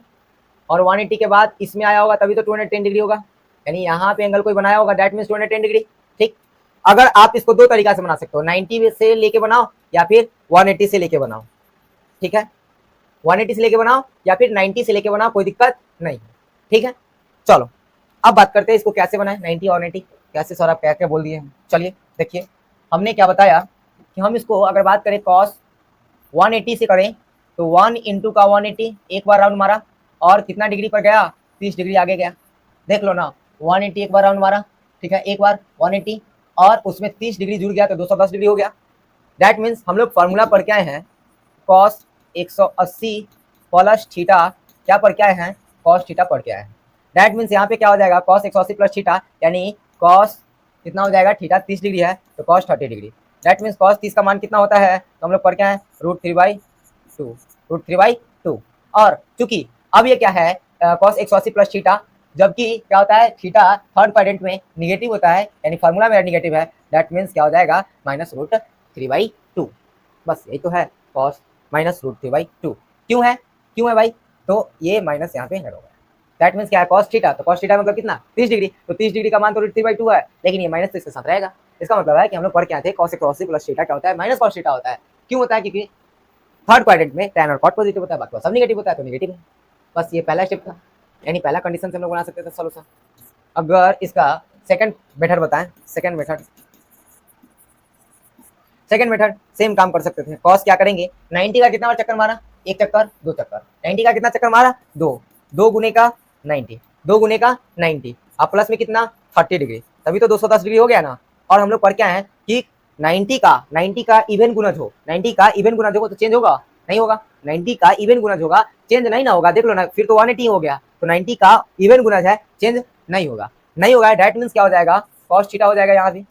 और 180 के बाद इसमें आया होगा तभी तो 210 डिग्री होगा, यानी यहाँ पे एंगल कोई बनाया होगा दैट मीन्स 210 डिग्री। ठीक, अगर आप इसको दो तरीका से बना सकते हो, 90 से लेके बनाओ या फिर 180 से लेके बनाओ। ठीक है, 180 से लेके बनाओ या फिर 90 से लेके बनाओ, कोई दिक्कत नहीं। ठीक है, चलो अब बात करते हैं इसको कैसे बनाए 90 और 180 कैसे, सर आप क्या क्या बोल दिए हैं। चलिए देखिए, हमने क्या बताया कि हम इसको अगर बात करें कॉस 180 से करें तो 1 इंटू का 180, एक बार राउंड मारा और कितना डिग्री पर गया 30 डिग्री आगे गया, देख लो ना 180 एक बार राउंड मारा। ठीक है, एक बार 180 और उसमें 30 डिग्री जुड़ गया तो 210 डिग्री हो गया। दैट मीन्स हम लोग फॉर्मूला पढ़ के आए हैं कॉस 180 प्लस थीटा, क्या पढ़ के आए हैं कॉस थीटा पढ़ के आए हैं। दैट मीन्स यहाँ पे क्या हो जाएगा कॉस 180 प्लस थीटा, यानी कॉस कितना हो जाएगा थीटा 30 डिग्री है तो cos 30 degree. That means cos 30 का मान कितना होता है तो हम लोग पढ़ के आए √3/2 और चूंकि अब ये क्या है कॉस 180 प्लस थीटा, जबकि क्या होता है थीटा थर्ड क्वाड्रेंट में निगेटिव होता है, यानी फार्मूला मेरा निगेटिव है, दैट मीन्स क्या हो जाएगा -√3/2। बस यही तो है कॉस -√3/2। क्यों है भाई, तो ये माइनस यहाँ पे ऐड होगा, दैट मीन्स क्या है कॉस थीटा, तो कॉस थीटा मतलब कितना 30 डिग्री, तो 30 डिग्री का मान तो √3/2 है, लेकिन ये माइनस तो इसके साथ रहेगा। इसका मतलब है कि हम लोग पढ़ के आए थे कॉस 180 प्लस थीटा क्या होता है माइनस कॉस थीटा होता है। क्यों होता है, क्योंकि थर्ड क्वाड्रेंट में tan और cot पॉजिटिव होता है, बाकी सब नेगेटिव होता है तो नेगेटिव है। बस ये पहला स्टेप था, यानी पहला कंडीशन से हम लोग बना सकते थे सॉल्यूशन। अगर इसका सेकंड मेथड बताएं, सेकंड मेथड सेम काम कर सकते थे। कॉस क्या करेंगे 90 का कितना बार चक्कर मारा, एक चक्कर दो चक्कर, 90 का कितना चक्कर मारा दो गुने का 90, 2 गुने का 90 अब प्लस में कितना 30 डिग्री, तभी तो 210 डिग्री हो गया ना। और हम लोग पढ़ के आए हैं कि 90 का इवन गुणज हो, 90 का इवन गुणज होगा तो चेंज होगा नहीं होगा, 90 का इवन गुणज होगा चेंज नहीं ना होगा, देख लो ना फिर तो 180 हो गया, तो 90 का इवन गुणज है चेंज नहीं होगा, दैट मीन्स क्या हो जाएगा कॉस थीटा हो जाएगा यहाँ भी,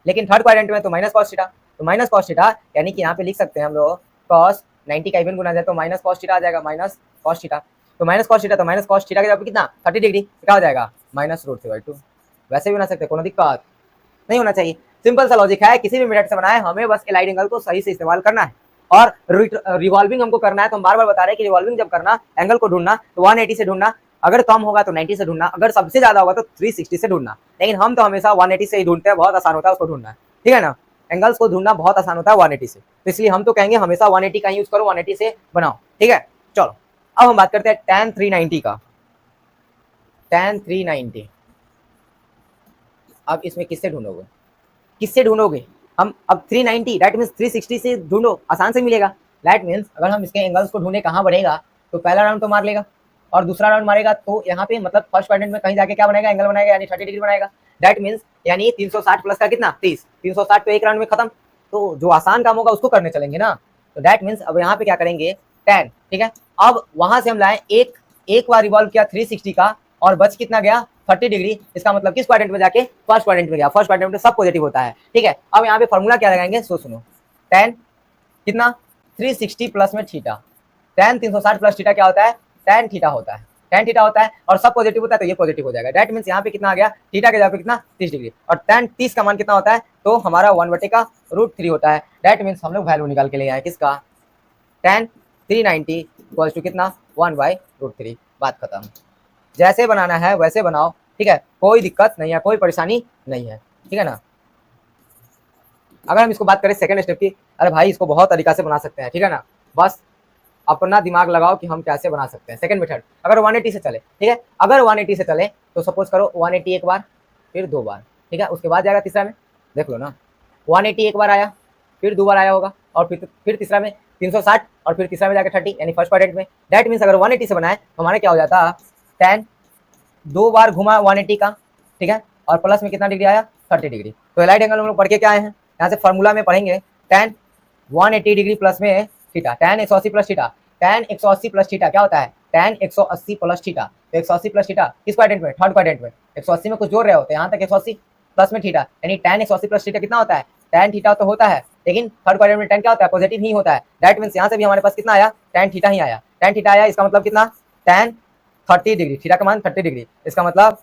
लेकिन थर्ड क्वाड्रेंट में तो माइनस कॉस थीटा, तो माइनस कॉस थीटा यानी कि यहाँ पे लिख सकते हैं हम लोग कॉस 90 का इवन गुना जाए तो माइनस कॉस थीटा आ जाएगा, माइनस कॉस थीटा। तो माइनस कॉस थीटा, तो माइनस कॉस थीटा के जगह पे कितना 30 डिग्री, क्या हो जाएगा -√3/2। वैसे भी बना सकते हैं, कोई दिक्कत नहीं होना चाहिए। सिंपल सा लॉजिक है, किसी भी मेथड से बनाए हमें बस एलाइड एंगल को सही से इस्तेमाल करना है। और रिवॉल्विंग हमको करना है, तो हम बार बार बता रहे हैं कि रिवॉल्विंग जब करना एंगल को ढूंढना तो 180 से ढूंढना, अगर कम होगा तो 90 से ढूंढना, अगर सबसे ज्यादा होगा तो 360 से ढूंढना। लेकिन हम तो हमेशा 180 से ही ढूंढते हैं, बहुत आसान होता है उसको ढूंढना, ठीक है ना। एंगल्स को ढूंढना बहुत आसान होता है 180 से, तो इसलिए हम तो कहेंगे हमेशा 180 का यूज करो, 180 से बनाओ, ठीक है। चलो अब हम बात करते हैं tan 390 का। tan 390 अब इसमें किससे ढूंढोगे, किससे ढूंढोगे हम? अब 390 दैट मीन्स 360 से ढूंढो, आसान से मिलेगा। दैट मीन्स अगर हम इसके एंगल्स को ढूंढे कहाँ बढ़ेगा, तो पहला राउंड तो मार लेगा और दूसरा राउंड मारेगा तो यहाँ पे मतलब फर्स्ट क्वाड्रेंट में कहीं जाके क्या बनाएगा, एंगल बनाएगा, यानी 30 डिग्री बनाएगा। दैट मीन्स यानी 360 प्लस का कितना 30, 360 तो एक राउंड में खत्म, तो जो आसान काम होगा उसको करने चलेंगे ना। तो दैट मीन्स अब यहाँ पे क्या करेंगे tan, ठीक है। अब वहां से हम लाए एक बार रिवॉल्व किया 360 का और बच कितना गया 30 डिग्री, इसका मतलब किस क्वाड्रेंट में जाके फर्स्ट क्वाड्रेंट में गया, फर्स्ट क्वाड्रेंट में सब पॉजिटिव होता है, ठीक है। अब यहाँ पे फॉर्मूला क्या लगाएंगे, सुनो tan कितना 360 प्लस में थीटा, tan 360 प्लस थीटा क्या होता है, tan थीटा होता है, tan थीटा होता है और सब पॉजिटिव होता है तो ये पॉजिटिव हो जाएगा। दैट मीन्स यहाँ पे कितना आ गया, थीटा के जगह पे कितना 30 डिग्री, और tan 30 का मान कितना होता है, तो हमारा 1/√3 होता है। दैट मीन्स हम लोग वैल्यू निकाल के ले आए किसका, tan 390 इक्वल्स टू कितना 1/√3। बात खत्म। जैसे बनाना है वैसे बनाओ, ठीक है, कोई दिक्कत नहीं है, कोई परेशानी नहीं है, ठीक है ना। अगर हम इसको बात करें सेकंड स्टेप की, अरे भाई इसको बहुत तरीका से बना सकते हैं, ठीक है ना। बस अपना दिमाग लगाओ कि हम कैसे बना सकते हैं। सेकंड मेथड अगर 180 से चले, ठीक है, अगर 180 से चले तो सपोज करो 180 एक बार फिर 2 बार, ठीक है, उसके बाद जाएगा तीसरा में, देख लो ना 180 एक बार आया फिर 2 बार आया होगा, और फिर तीसरा में 360 और फिर तीसरा में जाकर 30 यानी फर्स्ट क्वाड्रेंट में। दैट मीन्स अगर 180 से बनाए तो हमारा क्या हो जाता, tan 2 बार घुमा 180 का, ठीक है, और प्लस में कितना डिग्री आया 30 डिग्री। तो एलाइड एंगल हम लोग पढ़ के क्या आए हैं, यहाँ से फॉर्मूला में पढ़ेंगे tan 180 डिग्री प्लस में theta, tan 180 plus theta, tan 180 plus theta क्या होता है, tan 180 प्लस थीटा। तो 180 प्लस थीटा किस क्वाड्रेंट में, थर्ड क्वाड्रेंट में। 180 में कुछ जोड़ रहे हो तो यहाँ तक 180 प्लस में थीटा, यानी tan 180 प्लस थीटा कितना होता है, tan थीटा तो होता है लेकिन थर्ड क्वाड्रेंट में tan क्या होता है, पॉजिटिव ही होता है। दैट मीन्स यहाँ से भी हमारे पास कितना आया, tan थीटा ही आया, tan थीटा आया, इसका मतलब कितना tan 30 डिग्री, थीटा का मान 30 डिग्री, इसका मतलब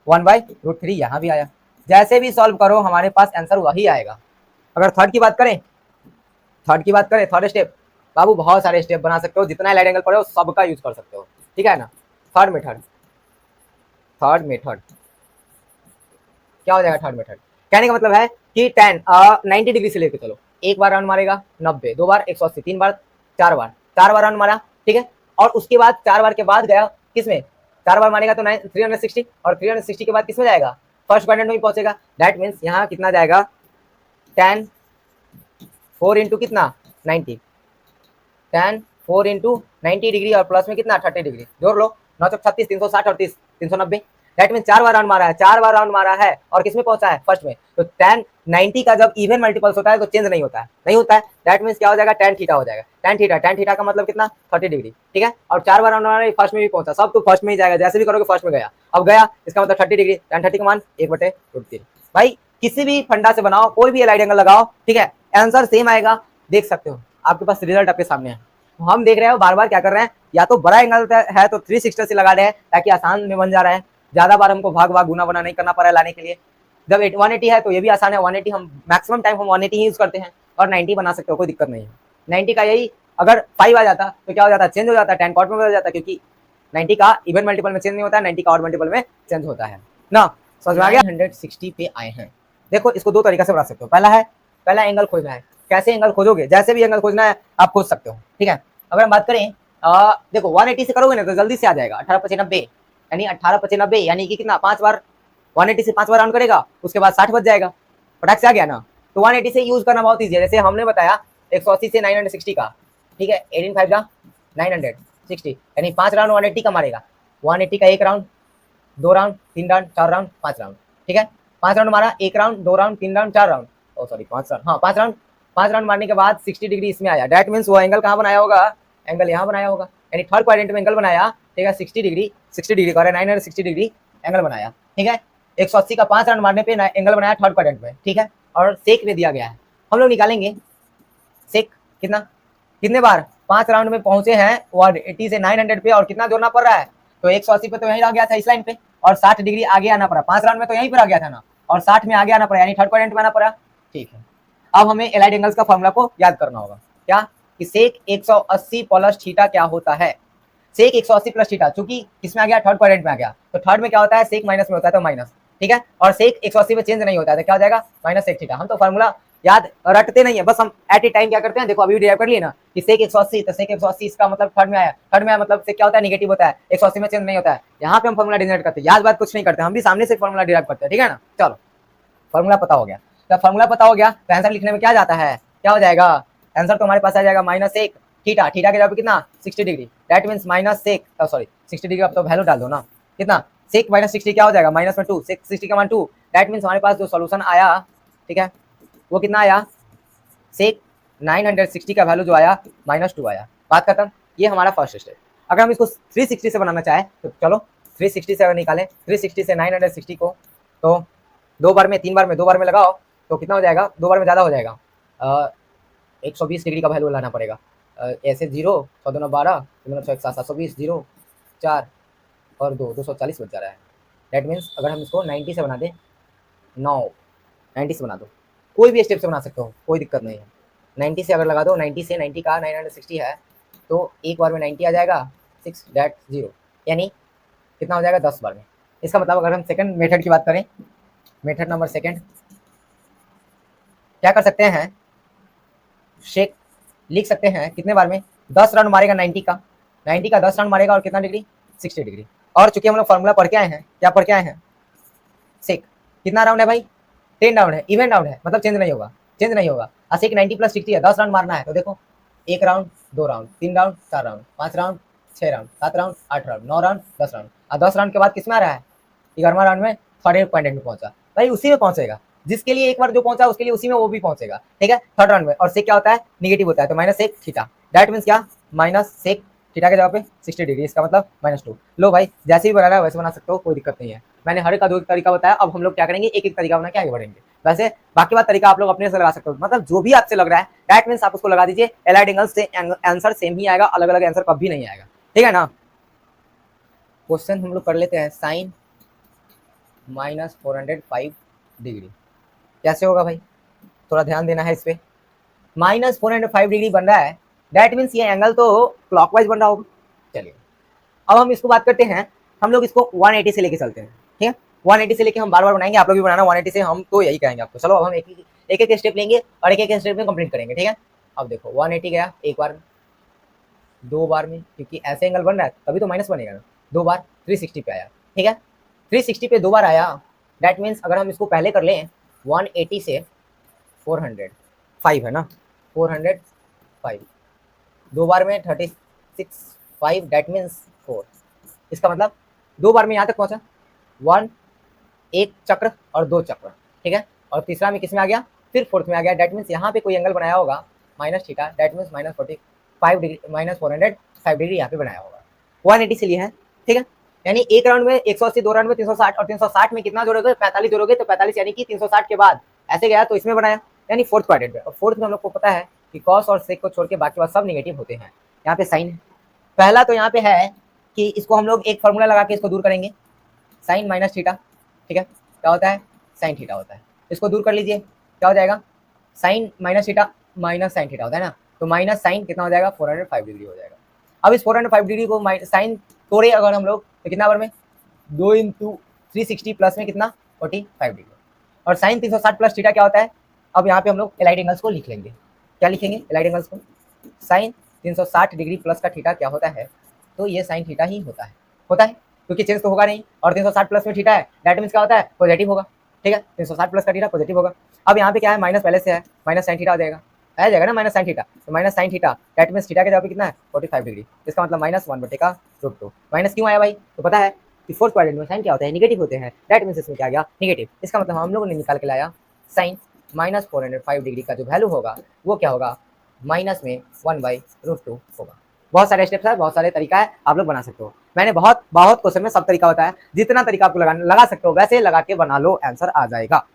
1/√3 यहाँ भी आया। जैसे भी सॉल्व करो हमारे पास आंसर वही आएगा। अगर थर्ड की बात करें, थर्ड स्टेप बाबू बहुत सारे स्टेप बना सकते हो, जितना एलाइड एंगल पढ़े हो सबका यूज कर सकते हो, ठीक है ना। थर्ड मेथड क्या हो जाएगा, थर्ड मेथड कहने का मतलब है कि tan 90 डिग्री से लेके चलो, एक बार राउंड मारेगा 90, 2 बार 180, 3 बार 4 बार राउंड मारा, ठीक है, और उसके बाद 4 बार के बाद गया किसमें, 4 बार मारेगा तो 360, और 360 के बाद किसमें जाएगा, फर्स्ट क्वाड्रेंट में पहुंचेगा। दैट मीन्स यहाँ कितना जाएगा, tan 4 इंटू कितना 90, tan 4 इंटू 90 डिग्री और प्लस में कितना 30 डिग्री, जोड़ लो 9 चौक 36, 360 और 30 390। दैट मीन 4 बार राउंड मारा है, 4 बार राउंड मारा है और किसमें पहुंचा है, फर्स्ट में। तो tan 90 का जब इवन मल्टीपल्स होता है तो चेंज नहीं होता है, दैट मीन्स क्या हो जाएगा, tan थीटा हो जाएगा, tan थीटा का मतलब कितना 30 डिग्री, ठीक है, और 4 बार राउंड मारा है, फर्स्ट में भी पहुंचा, सब तो फर्स्ट में ही जाएगा, जैसे भी करोगे फर्स्ट में गया, अब गया इसका मतलब 30 डिग्री, tan 30 का मान 1/√3। भाई किसी भी फंडा से बनाओ, कोई भी एलाइड एंगल लगाओ, ठीक है, आंसर सेम आएगा, देख सकते हो आपके पास रिजल्ट आपके सामने है। हम देख रहे हो बार बार क्या कर रहे हैं, या तो बड़ा एंगल है तो 360 से लगा रहे हैं ताकि आसान में बन जा रहा है, ज्यादा बार हमको भाग गुना बना नहीं करना पड़ा है लाने के लिए। जब 180 है तो ये भी आसान है, 180 हम मैक्सिमम टाइम हम 180 ही यूज करते हैं, और 90 बना सकते हो, कोई दिक्कत नहीं है। 90 का यही अगर 5 आ जाता तो क्या हो जाता, चेंज हो जाता, tan cot में बदल जाता, क्योंकि 90 का इवन मल्टीपल में चेंज नहीं होता है, 90 का ऑड मल्टीपल में चेंज होता है ना। समझ में आ गया। 160 पे आए हैं, देखो इसको दो तरीका से बना सकते हो। पहला एंगल खोजना है, कैसे एंगल खोजोगे, जैसे भी एंगल खोजना है आप खोज सकते हो, ठीक है। अगर हम बात करें देखो 180 से करोगे ना तो जल्दी से आ जाएगा 18/90, यानी 18/90 यानी कि कितना 5 बार 180 से 5 बार राउंड करेगा, उसके बाद 60 बच जाएगा, फटाक से आ गया ना। तो 180 से यूज करना बहुत ईजी है, जैसे हमने बताया 180 से 960 का, ठीक है, 18 5 जा 960, यानी 5 राउंड 180 का मारेगा, 180 का 1 round 2 round 3 round 4 round 5 round, ठीक है, 5 राउंड मारा, 1 राउंड 2 राउंड 3 राउंड 4 राउंड, ओ सॉरी 5 राउंड, हाँ 5 राउंड मारने के बाद 60 डिग्री इसमें आया। दैट मीन्स वो एंगल कहाँ बनाया होगा, एंगल यहाँ बनाया होगा, यानी थर्ड क्वाड्रेंट में एंगल बनाया, ठीक है, 60 डिग्री कर रहे 960 डिग्री एंगल बनाया, ठीक है। 180 का 5 राउंड मारने पे एंगल बनाया थर्ड क्वाड्रेंट में, ठीक है, और सेक में दिया गया है। हम लोग निकालेंगे सेक कितना, कितने बार 5 राउंड में पहुंचे हैं 180 से 900 पे, और कितना जोड़ना पड़ रहा है, तो 180 पे तो यहीं आ गया था इस लाइन पे, और 60 डिग्री आगे आना पड़ा। 5 राउंड में तो यहीं पर आ गया था ना, और 60 में आगे आना पड़ा, यानी थर्ड क्वाड्रेंट में आना पड़ा। ठीक है, अब हमें एलाइड एंगल्स का फॉर्मूला को याद करना होगा। क्या कि सेक 180 प्लस थीटा क्या होता है, सेक 180 प्लस थीटा, चूंकि किसमें आ गया, थर्ड क्वाड्रेंट में आ गया, तो थर्ड में क्या होता है, सेक माइनस में होता है, तो माइनस। ठीक है, और सेक 180 में चेंज नहीं होता है, तो क्या हो जाएगा, माइनस सेक थीटा। हम तो फॉर्मूला याद रटते नहीं है, बस हम एट ए टाइम क्या करते हैं, देखो अभी डिराइव कर लिए ना कि सेक 180, तो सेक 180 इसका मतलब थर्ड में आया, थर्ड में आया मतलब सेक क्या होता है, नेगेटिव होता है, 180 में चेंज नहीं होता है। यहाँ पे हम फॉर्मूला डिराइव करते हैं, याद बात कुछ नहीं करते, हम भी सामने से फॉर्मूला डिराइव करते हैं। ठीक है ना, चलो फॉर्मूला पता हो गया, तो फॉर्मूला पता हो गया तो आंसर लिखने में क्या जाता है, क्या हो जाएगा, आंसर तो हमारे पास आ जाएगा माइनस सेक थीटा, थीटा के जगह पे कितना 60 degree, that means minus sec, sorry 60 degree, अब तो वैल्यू डाल दो ना, कितना सेक माइनस 60 क्या हो जाएगा, माइनस में 2, सेक 60 का मान 2, दैट मींस हमारे पास जो सॉल्यूशन आया, ठीक है, वो कितना आया, सेक 960 का वैल्यू जो आया -2 आया। बात खत्म, ये हमारा फर्स्ट स्टेप। अगर हम इसको 360 से बनाना चाहे तो चलो 360 से अगर निकालें, 360 से 960 को, तो 2 बार में 3 बार में 2 बार में लगाओ तो कितना हो जाएगा, 2 बार में ज़्यादा हो जाएगा, 120 डिग्री का वैल्यू लाना पड़ेगा। ऐसे 0 100 2 12 3 6 7 720 0 4 और 2 240 बच जा रहा है। दैट मीन्स अगर हम इसको 90 से बना दें, 90 से बना दो, कोई भी स्टेप से बना सकते हो, कोई दिक्कत नहीं है। 90 से अगर लगा दो, 90 से 90 का 960 है, तो एक बार में 90 आ जाएगा, 6 दैट 0, यानी कितना हो जाएगा 10 बार में। इसका मतलब अगर हम सेकंड मेथड की बात करें, मेथड नंबर सेकंड, क्या कर सकते हैं, शेक लिख सकते हैं कितने बार में, 10 राउंड मारेगा 90 का, 90 का 10 राउंड मारेगा, और कितना डिग्री, 60 डिग्री। और चूंकि हम लोग फॉर्मूला पढ़ के आए हैं, क्या पढ़ के आए हैं, सेक कितना राउंड है भाई, 10 राउंड है, इवन राउंड है, मतलब चेंज नहीं होगा, चेंज नहीं होगा। सेक 90 प्लस 60 है, 10 राउंड मारना है, तो देखो 1 round 2 round 3 round 4 round 5 round 6 round 7 round 8 round 9 round 10 round, और 10 राउंड के बाद किस में आ रहा है, 11वां राउंड में थर्ड पॉइंट में पहुंचा, भाई उसी में पहुंचेगा, जिसके लिए एक बार जो पहुंचा उसके लिए उसी में वो भी पहुंचेगा। ठीक है, थर्ड राउंड में, और सेक क्या होता है, नेगेटिव होता है, तो minus sec theta, that means क्या, माइनस सेक थीटा के जगह पे 60 डिग्री, इसका मतलब -2। लो भाई, जैसे भी बनाना है वैसे बना सकते हो, कोई दिक्कत नहीं है। मैंने हर का 2 तरीका बताया, अब हम लोग क्या करेंगे, एक एक तरीका बना के आगे बढ़ेंगे। वैसे बाकी बात तरीका आप लोग अपने से लगा सकते हो, मतलब जो भी आपसे लग रहा है दैट मींस आप उसको लगा दीजिए, एलाइड एंगल से आंसर सेम ही आएगा, अलग अलग आंसर कभी नहीं आएगा। ठीक है ना, क्वेश्चन हम लोग कर लेते हैं, साइन -405 डिग्री कैसे होगा भाई, थोड़ा ध्यान देना है इस पे। -405 डिग्री बन रहा है, दैट मीन्स ये एंगल तो क्लॉकवाइज बन रहा होगा। चलिए अब हम इसको बात करते हैं, हम लोग इसको 180 से लेके चलते हैं। ठीक है, 180 से लेके हम बार बार बनाएंगे, आप लोग भी बनाना 180 से, हम तो यही कहेंगे आपको। चलो अब हम एक एक स्टेप लेंगे और एक एक स्टेप में कंप्लीट करेंगे। ठीक है, अब देखो 180 गया एक बार में, 2 बार में, क्योंकि ऐसे एंगल बन रहा है तभी तो माइनस बनेगा ना, 2 बार 360 पे आया। ठीक है, 360 पे 2 बार आया, दैट मीन्स अगर हम इसको पहले कर लें 180 से 405 है ना, 405 2 बार में 36 5, दैट मीन्स 4, इसका मतलब 2 बार में यहाँ तक पहुँचा, 1 एक चक्र और 2 चक्र। ठीक है, और तीसरा में किस में आ गया, फिर फोर्थ में आ गया, दैट मीन्स यहाँ पे कोई एंगल बनाया होगा minus theta, that means -45 degree, -405 degree यहाँ पे बनाया होगा। 180 से लिए है। ठीक है, यानी एक राउंड में 180, 2 राउंड में 360, और 360 में कितना जोड़ोगे, 45 जोड़ोगे, तो 45 यानी कि 360 के बाद ऐसे गया तो इसमें बनाया, यानी फोर्थ क्वाड्रेंट में। और फोर्थ में हम लोग को पता है कि कॉस और सेक को छोड़ के बाकी बात सब निगेटिव होते हैं। यहाँ पे साइन है, पहला तो यहाँ पे है कि इसको हम लोग एक फॉर्मूला लगा के इसको दूर करेंगे, साइन माइनस थीटा। ठीक है, क्या होता है, साइन थीटा होता है, इसको दूर कर लीजिए, क्या हो जाएगा, sine minus theta minus sine theta होता है ना, तो माइनस साइन कितना हो जाएगा, 405 डिग्री हो जाएगा। अब इस 405 डिग्री को साइन तोड़े अगर हम लोग, तो कितना बार में, 2 × 360 प्लस में कितना 45 डिग्री, और साइन 360 प्लस थीटा क्या होता है। अब यहाँ पे हम लोग एलाइड एंगल्स को लिख लेंगे, क्या लिखेंगे एलाइड एंगल्स को, साइन 360 डिग्री प्लस का थीटा क्या होता है, तो ये साइन थीटा ही होता है, क्योंकि चेंज तो होगा नहीं, और 360 प्लस में थीटा है, दैट मींस क्या होता है, पॉजिटिव होगा। ठीक है, 360 प्लस का थीटा पॉजिटिव होगा। अब यहाँ पे क्या है, माइनस पहले से है, माइनस साइन थीटा आ जाएगा ना, माइनस साइन थीटा, तो minus sine theta that means theta के जगह पे कितना है 45 डिग्री, इसका मतलब -1/√2। माइनस क्यों आया भाई, तो पता है कि फोर्थ क्वाड्रेंट में साइन क्या होता है, नेगेटिव होते हैं, दैट मींस इसमें क्या गया, नेगेटिव। इसका मतलब हम लोगों ने निकाल के लाया साइन -405 डिग्री का जो वैल्यू होगा वो क्या होगा, माइनस में 1/√2 होगा। बहुत सारे स्टेप्स है, बहुत सारे तरीका है, आप लोग बना सकते हो। मैंने बहुत क्वेश्चन में सब तरीका बताया, जितना तरीका आपको लगा सकते हो वैसे लगा के बना लो, आंसर आ जाएगा।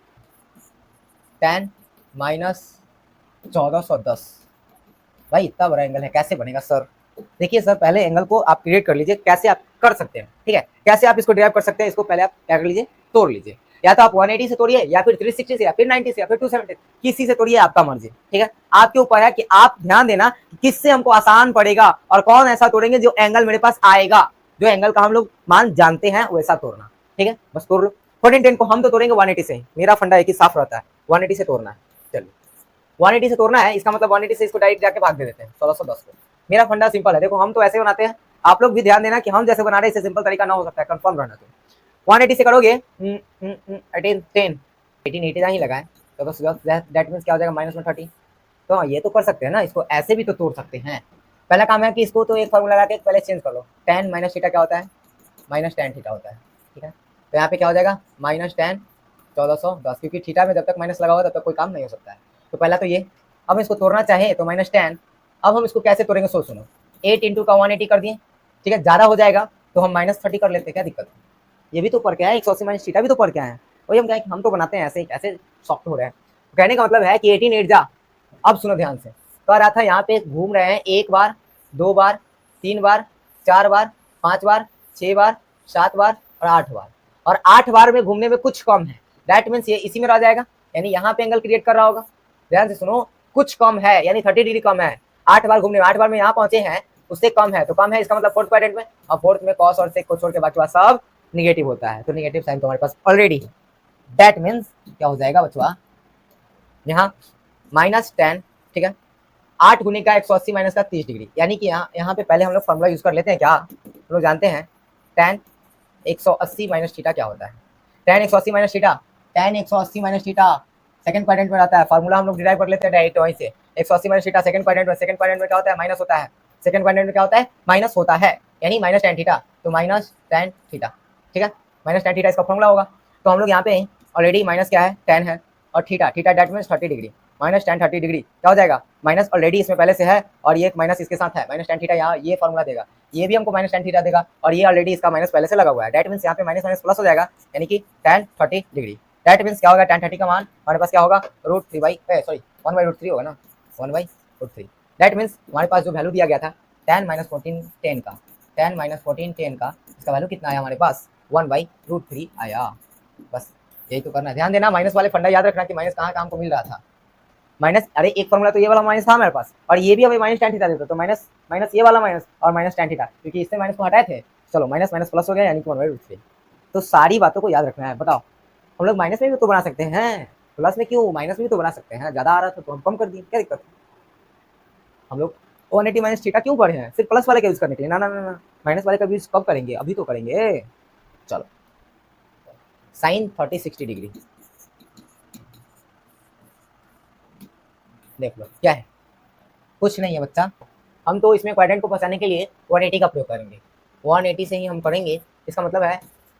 10 माइनस 1410। भाई इतना बड़ा एंगल है, कैसे बनेगा सर? देखिए सर, पहले एंगल को आप क्रिएट कर लीजिए, कैसे आप कर सकते हैं, ठीक है, कैसे आप इसको डिराइव कर सकते हैं, इसको पहले आप क्या कर लीजिए, तोड़ लीजिए। या तो आप 180 से तोड़िए, या फिर 360 से, या फिर 90 से, या फिर 270, किसी से तोड़िए, आपका मर्जी, ठीक है। आपके ऊपर है कि आप ध्यान देना कि किससे हमको आसान पड़ेगा और कौन ऐसा तोड़ेंगे जो एंगल मेरे पास आएगा, जो एंगल का हम लोग मान जानते हैं वैसा तोड़ना, ठीक है। बस तोड़ लो। 1410 को हम तो तोड़ेंगे 180 से ही, मेरा फंडा है कि साफ रहता है, 180 से तोड़ना है। चलिए 180 से तोड़ना है, इसका मतलब 180 से इसको डायरेक्ट जाके भाग दे देते हैं 1610 को। मेरा फंडा सिंपल है, देखो हम तो ऐसे बनाते हैं, आप लोग भी ध्यान देना कि हम जैसे बना रहे हैं इससे सिंपल तरीका ना हो सकता है, कंफर्म रहना। तो 180 से करोगे 18 ही लगाए तो बस दैट मीन्स क्या हो जाएगा, माइनस में 30। तो ये तो कर सकते हैं ना, इसको ऐसे भी तो तोड़ सकते हैं। पहला काम है कि इसको तो एक फॉर्मूला लगा के पहले चेंज कर लो। tan माइनस थीटा क्या होता है, माइनस tan थीटा होता है, ठीक है। तो यहाँ पे क्या हो जाएगा, माइनस tan 1410, क्योंकि थीटा में जब तक माइनस लगा हुआ तब तक कोई काम नहीं हो सकता है। तो पहला तो ये, अब इसको तोड़ना चाहे तो माइनस tan। अब हम इसको कैसे तोड़ेंगे सोच सुनो, 8 इंटू का 180 कर दिए, ठीक है, ज़्यादा हो जाएगा तो हम -30 कर लेते हैं, क्या दिक्कत है? ये भी तो पर क्या है, 180 माइनस थीटा भी तो पर क्या है, वही हम क्या है, हम तो बनाते हैं ऐसे कैसे सॉफ्ट हो रहे हैं। कहने का मतलब है कि 18 8 जा। अब सुनो ध्यान से, कह रहा था यहाँ पे घूम रहे हैं 1 बार 2 बार 3 बार 4 बार 5 बार 6 बार 7 बार और 8 बार, और 8 बार में घूमने में कुछ कम है, दैट मीन्स ये इसी में रह जाएगा, यानी यहाँ पे एंगल क्रिएट कर रहा होगा। ध्यान से सुनो, कुछ कम है यानी 30 डिग्री कम है, 8 बार घूमने में, 8 बार में यहाँ पहुंचे हैं, उससे कम है, तो कम है इसका मतलब फोर्थ क्वाड्रेंट में, और फोर्थ में कॉस और सेक को छोड़ के बाकी सब निगेटिव होता है, तो निगेटिव साइन तो हमारे पास ऑलरेडी, दैट मीन्स क्या हो जाएगा बचवा, यहाँ -tan, ठीक है, 8 गुने का 180 माइनस का 30 डिग्री, यानी कि यहाँ पे पहले हम लोग फॉर्मूला यूज कर लेते हैं, क्या हम लोग जानते हैं tan 180 माइनस थीटा क्या होता है, tan 180 minus theta, tan 180 minus theta second quadrant में रहता है, फार्मूला हम लोग डिराइव कर लेते हैं डायरेक्ट वहीं से, 180 माइनस थीटा सेकंड क्वाड्रेंट में, सेकंड क्वाड्रेंट में क्या होता है, माइनस होता है, सेकंड क्वाड्रेंट में क्या होता है, माइनस होता है, यानी -tan थीटा, तो -tan थीटा, ठीक है, -tan थीटा इसका फॉर्मूला होगा। तो हम लोग यहाँ पे ऑलरेडी माइनस क्या है, tan है, और theta, theta that means 30 degree, -tan 30 degree क्या हो जाएगा, माइनस ऑलरेडी इसमें पहले से है, और ये एक माइनस इसके साथ है, -tan थीटा यहाँ ये फॉर्मूला देगा, ये भी हमको -tan थीटा देगा, और ये ऑलरेडी इसका माइनस पहले से लगा हुआ है, दैट मीन्स यहाँ पे माइनस माइनस प्लस हो जाएगा, यानी कि tan 30 डिग्री, दैट मीन्स क्या होगा, tan 30 का मान हमारे पास क्या होगा, √3 होगा ना, 1/√3, दैट मीन्स हमारे पास जो वैल्यू दिया गया था tan -14 10 का, tan -14 10 का, इसका वैल्यू कितना आया हमारे पास, 1/√3 आया। बस यही तो करना है, ध्यान देना, माइनस वाले फंडा याद रखना कि माइनस कहाँ काम को मिल रहा था, माइनस, अरे एक फॉर्मूला तो ये वाला माइनस था हमारे पास, और ये भी हमें -tan थीटा देता, तो माइनस माइनस ये वाला माइनस और -tan थीटा, क्योंकि इससे माइनस को हटाए थे, चलो माइनस माइनस प्लस हो गया, यानी कि 1/√3। तो सारी बातों को याद रखना है। बताओ, हम लोग माइनस में भी तो बना सकते हैं, प्लस में क्यों, माइनस में भी तो बना सकते हैं, ज़्यादा आ रहा था तो हम कम कर दिए, क्या दिक्कत है? हम लोग 180 माइनस थीटा क्यों पढ़े हैं, सिर्फ प्लस वाले का यूज़ करने के लिए, ना ना ना ना, माइनस वाले का यूज़ कब करेंगे, अभी तो करेंगे। चलो साइन 30-60 डिग्री देख लो क्या है, कुछ नहीं है बच्चा, हम तो इसमें क्वाड्रेंट को पहुंचाने के लिए 180 का प्रयोग करेंगे, 180 से ही हम करेंगे, इसका मतलब है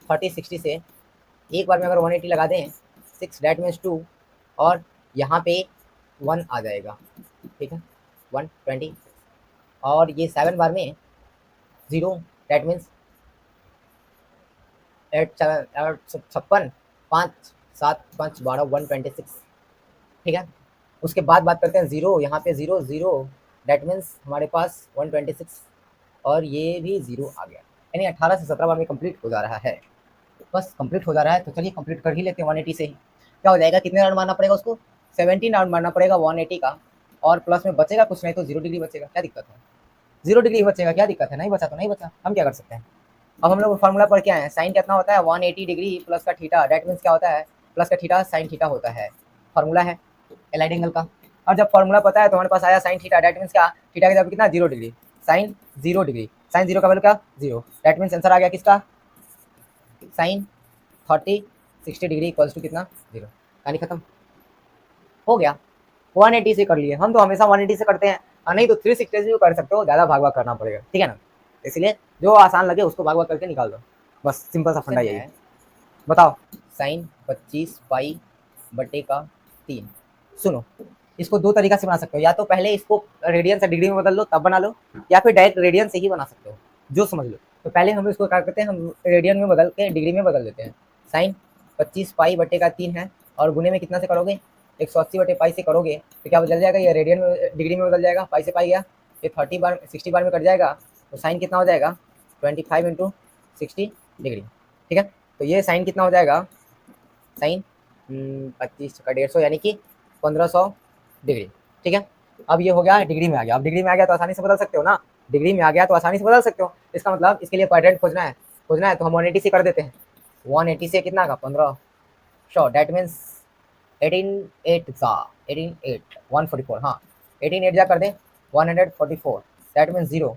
30-60 से एक बार में अगर 180 लगा दें 6 दैट मीन्स 2, और यहाँ पे 1 आ जाएगा, ठीक है, 120, और ये 7 बार में 0 दैट मीन्स 56, 5 7 5 12 126, ठीक है। उसके बाद बात करते हैं 0, यहाँ पे 0 0 दैट मीन्स हमारे पास 126, और ये भी 0 आ गया, यानी 18 से 17 बार में कंप्लीट हो जा रहा है, बस कंप्लीट हो जा रहा है, तो चलिए कंप्लीट कर ही लेते हैं 180 से ही। क्या हो जाएगा, कितने राउंड मारना पड़ेगा उसको, 17 राउंड मारना पड़ेगा 180 का, और प्लस में बचेगा कुछ नहीं तो 0 डिग्री बचेगा, क्या दिक्कत है, 0 डिग्री बचेगा, क्या दिक्कत है, नहीं बचा तो नहीं बचा, हम क्या कर सकते हैं। अब हम लोग फार्मूला पर क्या है, साइन कितना होता है 180 डिग्री प्लस का थीटा, दैट मीन्स क्या होता है, प्लस का थीटा साइन थीटा होता है, फार्मूला है एलाइड एंगल का। और जब फार्मूला पता है तो हमारे पास आया साइन थीटा, दैट मीन्स क्या, थीटा की जगह कितना 0 डिग्री, साइन 0 डिग्री, साइन 0 का वैल्यू क्या 0, दैट मीन्स आंसर आ गया किसका, साइन 30-60 डिग्री इक्वल्स टू कितना 0, कहानी खत्म हो गया। 180 से कर लिए, हम तो हमेशा 180 से करते हैं, और नहीं तो 360 से भी कर सकते हो, ज़्यादा भाग भाग करना पड़ेगा, ठीक है ना, इसलिए जो आसान लगे उसको भाग भाग करके निकाल दो, बस सिंपल सा फंडा यही है। बताओ, साइन 25 पाई बटे का 3, सुनो इसको दो तरीका से बना सकते हो, या तो पहले इसको रेडियन से डिग्री में बदल लो तब बना लो, या फिर डायरेक्ट रेडियन से ही बना सकते हो, जो समझ लो। तो पहले हम इसको क्या करते हैं, हम रेडियन में बदल के डिग्री में बदल देते हैं, साइन 25 पाई बटे का 3 है, और गुने में कितना से करोगे 180 बटे पाई से करोगे तो क्या बदल जाएगा, ये रेडियन में डिग्री में बदल जाएगा, पाई से पाई गया, ये 30 बार 60 बार में कट जाएगा, तो साइन कितना हो जाएगा 25 इंटू 60 डिग्री। ठीक है, तो ये साइन कितना हो जाएगा, साइन 25 का 150 यानी कि 1500 डिग्री। ठीक है, अब ये हो गया डिग्री में आ गया। अब डिग्री में आ गया तो आसानी से बदल सकते हो ना, डिग्री में आ गया तो आसानी से बदल सकते हो। इसका मतलब इसके लिए क्वाड्रेंट खोजना है तो हम 180 से कर देते हैं। 180 से कितना का 1500, डेट मीन्स 144, हाँ 18 जा कर दें 144, डेट मीन्स 06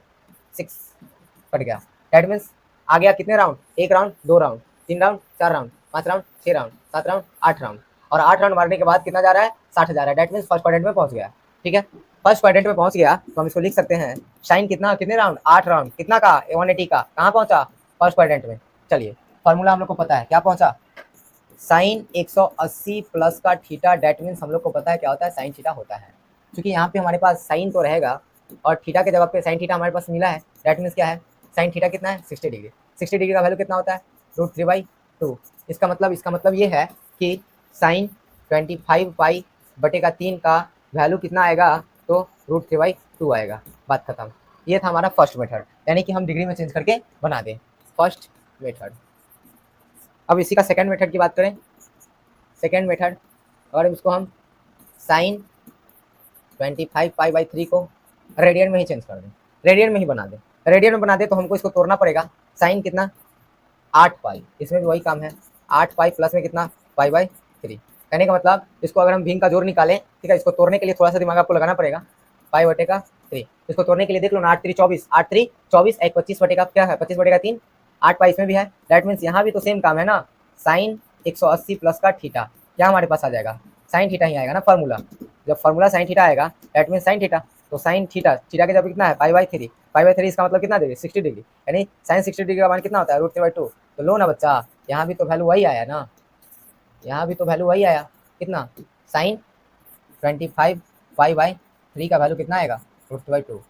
कट गया। डेट मीन्स आ गया कितने round, 1 round 2 round 3 round 4 round 5 round 6 round 7 round 8 round, और 8 राउंड मारने के बाद कितना जा रहा है 60 जा रहा है। डेट मीन्स फर्स्ट क्वाड्रेंट में पहुंच गया। ठीक है, फर्स्ट क्वाड्रेंट में पहुंच गया तो हम इसको लिख सकते हैं साइन कितना, कितने राउंड 8 राउंड, कितना का 180 का, कहाँ पहुंचा फर्स्ट क्वाड्रेंट में। चलिए फॉर्मूला हम लोग को पता है, क्या पहुंचा साइन 180 प्लस का थीटा, डेट मीन्स हम लोग को पता है क्या होता है साइन थीटा होता है। क्योंकि यहाँ पे हमारे पास साइन तो रहेगा और थीटा के जगह पे साइन थीटा हमारे पास मिला है, डेट मीन्स क्या है साइन थीटा कितना है 60 डिग्री। 60 डिग्री का वैल्यू कितना होता है √3/2। इसका मतलब ये है कि साइन 25 पाई बटे का 3 का वैल्यू कितना आएगा, तो √3/2 आएगा। बात खत्म। ये था हमारा फर्स्ट मेथड, यानी कि हम डिग्री में चेंज करके बना दें, फर्स्ट मेथड। अब इसी का सेकंड मेथड की बात करें, सेकंड मेथड अगर इसको हम साइन 25 पाई बाई 3 को रेडियन में ही चेंज कर दें, रेडियन में ही बना दें, रेडियन में बना दे तो हमको इसको तोड़ना पड़ेगा। साइन कितना 8 पाई, इसमें भी वही काम है, 8 पाई प्लस में कितना पाई बाई 3। कहने का मतलब इसको अगर हम भीम का जोड़ निकालें, ठीक है, इसको तोड़ने के लिए थोड़ा सा दिमाग आपको लगाना पड़ेगा। पाई बटे का 3, इसको तोड़ने के लिए देख लो ना, 8 3 24, 8 3 24, एक 25 बटे का क्या है 25 बटे का 3, 8 पाई इसमें भी है। दैट मीन्स यहाँ भी तो सेम काम है ना, साइन 180 प्लस का थीटा, क्या हमारे पास आ जाएगा साइन थीटा ही आएगा ना फॉर्मूला। जब फॉर्मूला साइन थीटा आएगा दैट मीन्स साइन थीटा, तो साइन थीटा, थीटा के जब कितना है पाई बाई 3, पाई बाई 3 इसका मतलब कितना डिग्री 60 डिग्री, यानी साइन 60 डिग्री का मान कितना होता है √3/2। तो लो ना बच्चा, यहाँ भी तो वैल्यू वही आया ना, यहाँ भी तो वैल्यू वही आया, कितना साइन 25 पाई बाई 3 का वैल्यू कितना आएगा √3/2।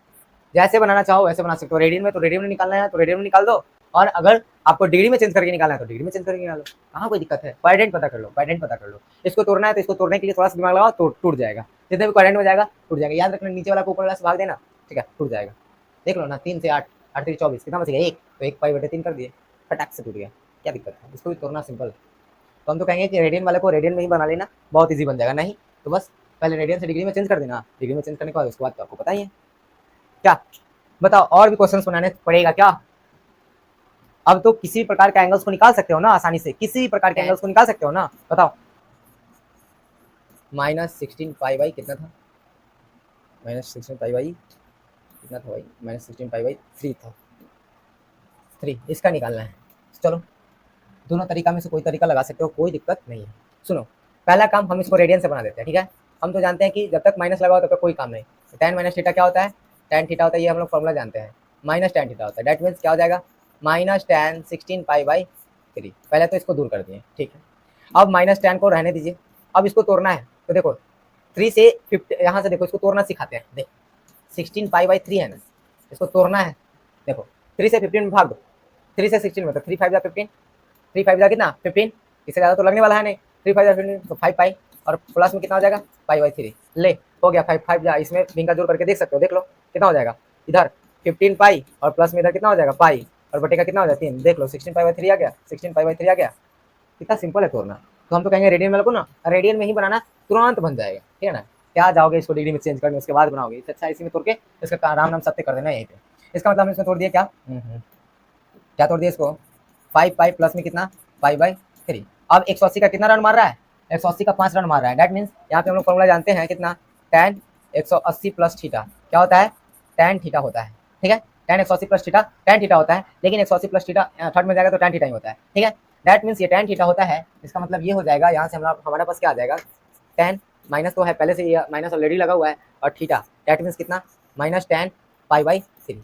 जैसे बनाना चाहो वैसे बना सकते हो, रेडियन में तो रेडियन में निकालना है तो रेडियन में निकाल दो, और अगर आपको डिग्री में चेंज करके निकालना है तो डिग्री में चेंज करके निकालो, कहाँ कोई दिक्कत है। क्वाड्रेंट पता कर लो, क्वाड्रेंट पता कर लो। इसको तोड़ना है तो इसको तोड़ने के लिए थोड़ा सा दिमाग लगाओ तो टूट जाएगा, जितने भी क्वाड्रेंट में जाएगा टूट जाएगा। याद रखना नीचे वाला को ऊपर वाला से भाग देना, ठीक है, टूट जाएगा। देख लो ना 3 से 8, 8 3 24, कितना बच गया 1, तो 1 पाई बटे 3 कर दिए, फटाक से टूट गया, क्या दिक्कत है। इसको भी तोड़ना सिंपल। तो हम तो कहेंगे कि रेडियन वाले को रेडियन में ही बना लेना, बहुत ईजी बन जाएगा। नहीं तो बस पहले रेडियन से डिग्री में चेंज कर देना, डिग्री में चेंज करने के बाद उसके बाद तो आपको पता ही है क्या। बताओ और भी क्वेश्चंस बनाने पड़ेगा क्या। अब तो किसी प्रकार के एंगल्स को निकाल सकते हो ना आसानी से, किसी प्रकार के एंगल्स को निकाल सकते हो ना, बताओ। -16 पाई बाई कितना था, -16 पाई बाई कितना था भाई, -16 पाई बाई 3 था, 3 इसका निकालना है। चलो दोनों तरीका में से कोई तरीका लगा सकते हो, कोई दिक्कत नहीं है। सुनो पहला काम हम इसको रेडियन से बना देते हैं, ठीक है। हम तो जानते हैं कि जब तक माइनस लगाओ तब तक कोई काम नहीं। tan माइनस थीटा क्या होता है, tan थीटा होता है, ये हम लोग फॉर्मूला जानते हैं, माइनस tan थीटा होता है। दैट मीन्स क्या हो जाएगा -tan 16 पाई बाई 3। पहले तो इसको दूर कर दिए, ठीक है। अब -tan को रहने दीजिए, अब इसको तोड़ना है तो देखो 3 से 50, यहाँ से देखो इसको तोड़ना सिखाते हैं। देख 16 पाई बाई 3 है ना, इसको तोड़ना है। देखो 3 से 15 में भाग दो, 3 से 16 में तो 3 5 जा 15, 3 5 जा कितना 15, इससे ज़्यादा तो लगने वाला है नहीं। 3 5 जा 15 तो 5 पाई, और प्लस में कितना हो जाएगा पाई बाई 3। ले हो गया 5 5 जा, इसमें भिंगा जोड़ करके देख सकते हो, देख लो कितना हो जाएगा। इधर 15 पाई और प्लस में इधर कितना हो जाएगा पाई, और बटे का कितना हो जाएगा 3। देख लो 16 पाई बाई 3 आ गया, 16 पाई बाई 3 आ गया। कितना सिंपल है तोड़ना। तो हम तो कहेंगे रेडियन में लगो ना, रेडियन में ही बनाना, तुरंत बन जाएगा, ठीक है ना। क्या जाओगे इसको डिग्री में चेंज करने, उसके बाद बनाओगे। इससे अच्छा इसी में तोड़ के इसका राम नाम सत्य कर देना यहीं पे। इसका मतलब हम इसमें तोड़ दिया क्या, क्या तोड़ दिया इसको 5 पाई प्लस में कितना पाई बाई 3। अब 180 का कितना रन मार रहा है, 180 का 5 रन मार रहा है। दैट मीन्स यहाँ पे हम लोग फॉर्मूला जानते हैं कितना, tan 180 प्लस थीटा क्या होता है, tan थीटा होता है, ठीक है। tan 180 plus theta tan theta होता है, लेकिन 180 प्लस थीटा थर्ड में जाएगा तो tan थीटा ही होता है, ठीक है। दैट मीन्स ये tan थीटा होता है। इसका मतलब ये हो जाएगा, यहाँ से हमारे पास क्या आ जाएगा, tan माइनस तो है पहले से, ये माइनस ऑलरेडी लगा हुआ है, और थीटा दैट मीन्स कितना -tan पाई बाई 3,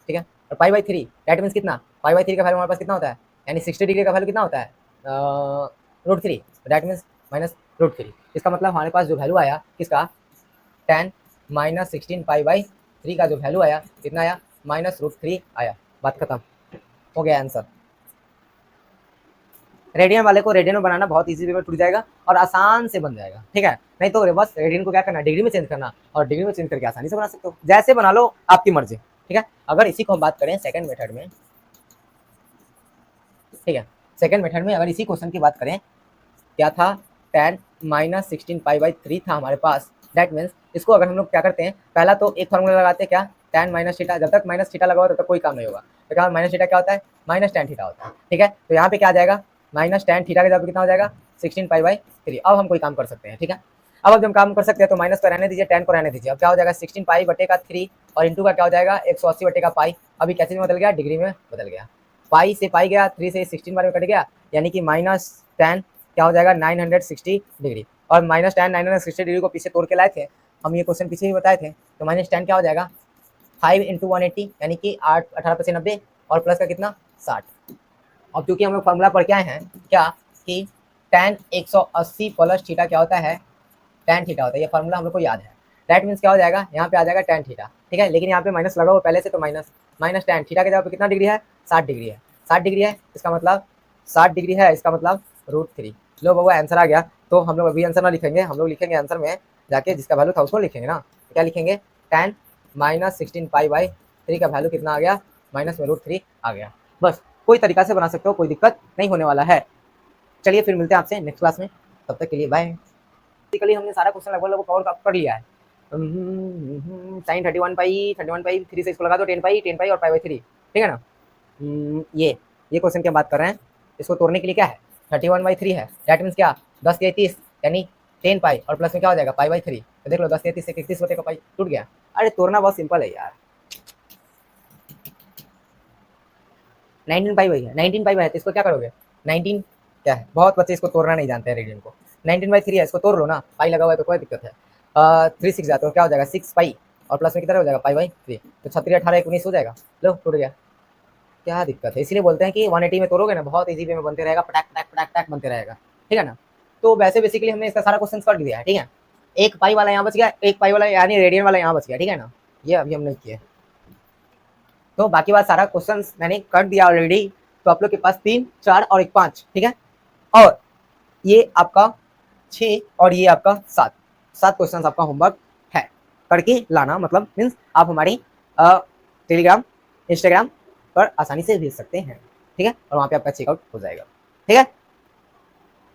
ठीक है। और पाई बाई 3 दैट मीन्स कितना, पाई बाई 3 का वैल्यू हमारे पास कितना होता है, यानी 60 डिग्री का वैल्यू कितना होता है √3, दैट मीन्स -√3। इसका मतलब हमारे पास जो वैल्यू आया किसका, tan -16 पाई बाई 3 का जो वैल्यू आया कितना आया -√3 आया। बात खत्म, हो गया आंसर। रेडियन वाले को रेडियन में बनाना बहुत इजी वे में टूट जाएगा और आसान से बन जाएगा, ठीक है। नहीं तो बस रेडियन को क्या करना, डिग्री में चेंज करना, और डिग्री में चेंज करके आसानी से बना सकते हो, जैसे बना लो आपकी मर्जी, ठीक है। अगर इसी को हम बात करें सेकंड मेथड में, ठीक है, सेकंड मेथड में अगर इसी क्वेश्चन की बात करें, क्या था, tan माइनस 16π/3 था हमारे पास। दैट मीन्स इसको अगर हम लोग क्या करते हैं, पहला तो एक फार्मूला लगाते हैं, क्या, tan माइनस थीटा। जब तक माइनस थीटा लगा हुआ तब तक कोई काम नहीं होगा। तो क्या माइनस थीटा क्या होता है, माइनस tan थीटा होता है, ठीक है। तो यहाँ पे क्या आ जाएगा, माइनस tan थीटा का जब कितना हो जाएगा 16π/3। अब हम कोई काम कर सकते हैं, ठीक है। अब जब काम कर सकते हैं तो माइनस को रहने दीजिए, tan को रहने दीजिए। अब क्या हो जाएगा 16π/3 और इंटू का क्या हो जाएगा 180/π। अभी कैसे में बदल गया, डिग्री में बदल गया। पाई से पाई गया, 3 से 16 बार में कट गया, यानी कि माइनस tan क्या हो जाएगा 960 डिग्री। और माइनस tan 960 डिग्री को पीछे तोड़ के लाए थे हम, ये क्वेश्चन पीछे ही बताए थे। तो माइनस tan क्या हो जाएगा 5 × 180 यानी कि 8 18 × 90 और प्लस का कितना 60। अब क्योंकि हम लोग फॉर्मूला पढ़ के आए हैं क्या कि tan 180 प्लस थीटा क्या होता है, tan थीटा होता है। ये फार्मूला हम लोग को याद है। दैट मीन्स क्या हो जाएगा, यहाँ पे आ जाएगा tan थीटा, ठीक है। लेकिन यहाँ पे माइनस लगा हुआ पहले से, तो माइनस tan थीटा के जगह पे कितना डिग्री है, 60 डिग्री है। 60 डिग्री है इसका मतलब 60 डिग्री है इसका मतलब √3। लो बाबा आंसर आ गया। तो हम लोग अभी आंसर ना लिखेंगे, हम लोग लिखेंगे आंसर में जाके जिसका वैल्यू था उसको लिखेंगे ना। तो क्या लिखेंगे, tan माइनस 16π/3 का वैल्यू कितना आ गया, माइनस में √3 आ गया। बस कोई तरीका से बना सकते हो, कोई दिक्कत नहीं होने वाला है। चलिए फिर मिलते हैं आपसे नेक्स्ट क्लास में, तब तक के लिए बाय। बेसिकली हमने सारा क्वेश्चन लगभग कवर कर लिया है। साइन 31π 3 से इसको लगा दो 10π और π/3, ठीक है ना। ये क्वेश्चन की बात कर रहे हैं, इसको तोड़ने के लिए क्या है 31/3 है। दैट मीन्स क्या 10 के 30 यानी 10π और प्लस में क्या हो जाएगा π/3। तो देख लो 10 के 30 से 31/π टूट गया। अरे तोड़ना बहुत सिंपल है यार। 19π है, 19π है तो इसको क्या करोगे 19 क्या है, बहुत बच्चे इसको तोड़ना नहीं जानते हैं रेडियन को। 19/3 है, इसको तोड़ लो ना, पाई लगा हुआ है तो कोई दिक्कत है। 3 6 जाते हो क्या हो जाएगा 6π और प्लस में कितना हो जाएगा π/3। तो 36 18 19 हो जाएगा। लो टूट गया, क्या दिक्कत है। इसीलिए बोलते हैं कि 180 में तोड़ोगे ना बहुत इजी वे में बनते रहेगा, पटाक पटाक पटाक पटाक बनते रहेगा, ठीक है ना। तो वैसे बेसिकली हमने इसका सारा क्वेश्चन कर दिया है, ठीक है। एक पाई वाला यहाँ बच गया, एक पाई वाला यानी रेडियन वाला यहाँ बच गया, ठीक है ना। ये अभी हमने किया। तो बाकी बात सारा क्वेश्चन मैंने कर दिया ऑलरेडी। तो आप लोग के पास 3 4 और एक 5, ठीक है। और ये आपका 6 और ये आपका 7 क्वेश्चन आपका होमवर्क है, करके लाना। मतलब मीन्स आप हमारी टेलीग्राम इंस्टाग्राम पर आसानी से भेज सकते हैं, ठीक है। और वहाँ पे आपका चेकआउट हो जाएगा, ठीक है।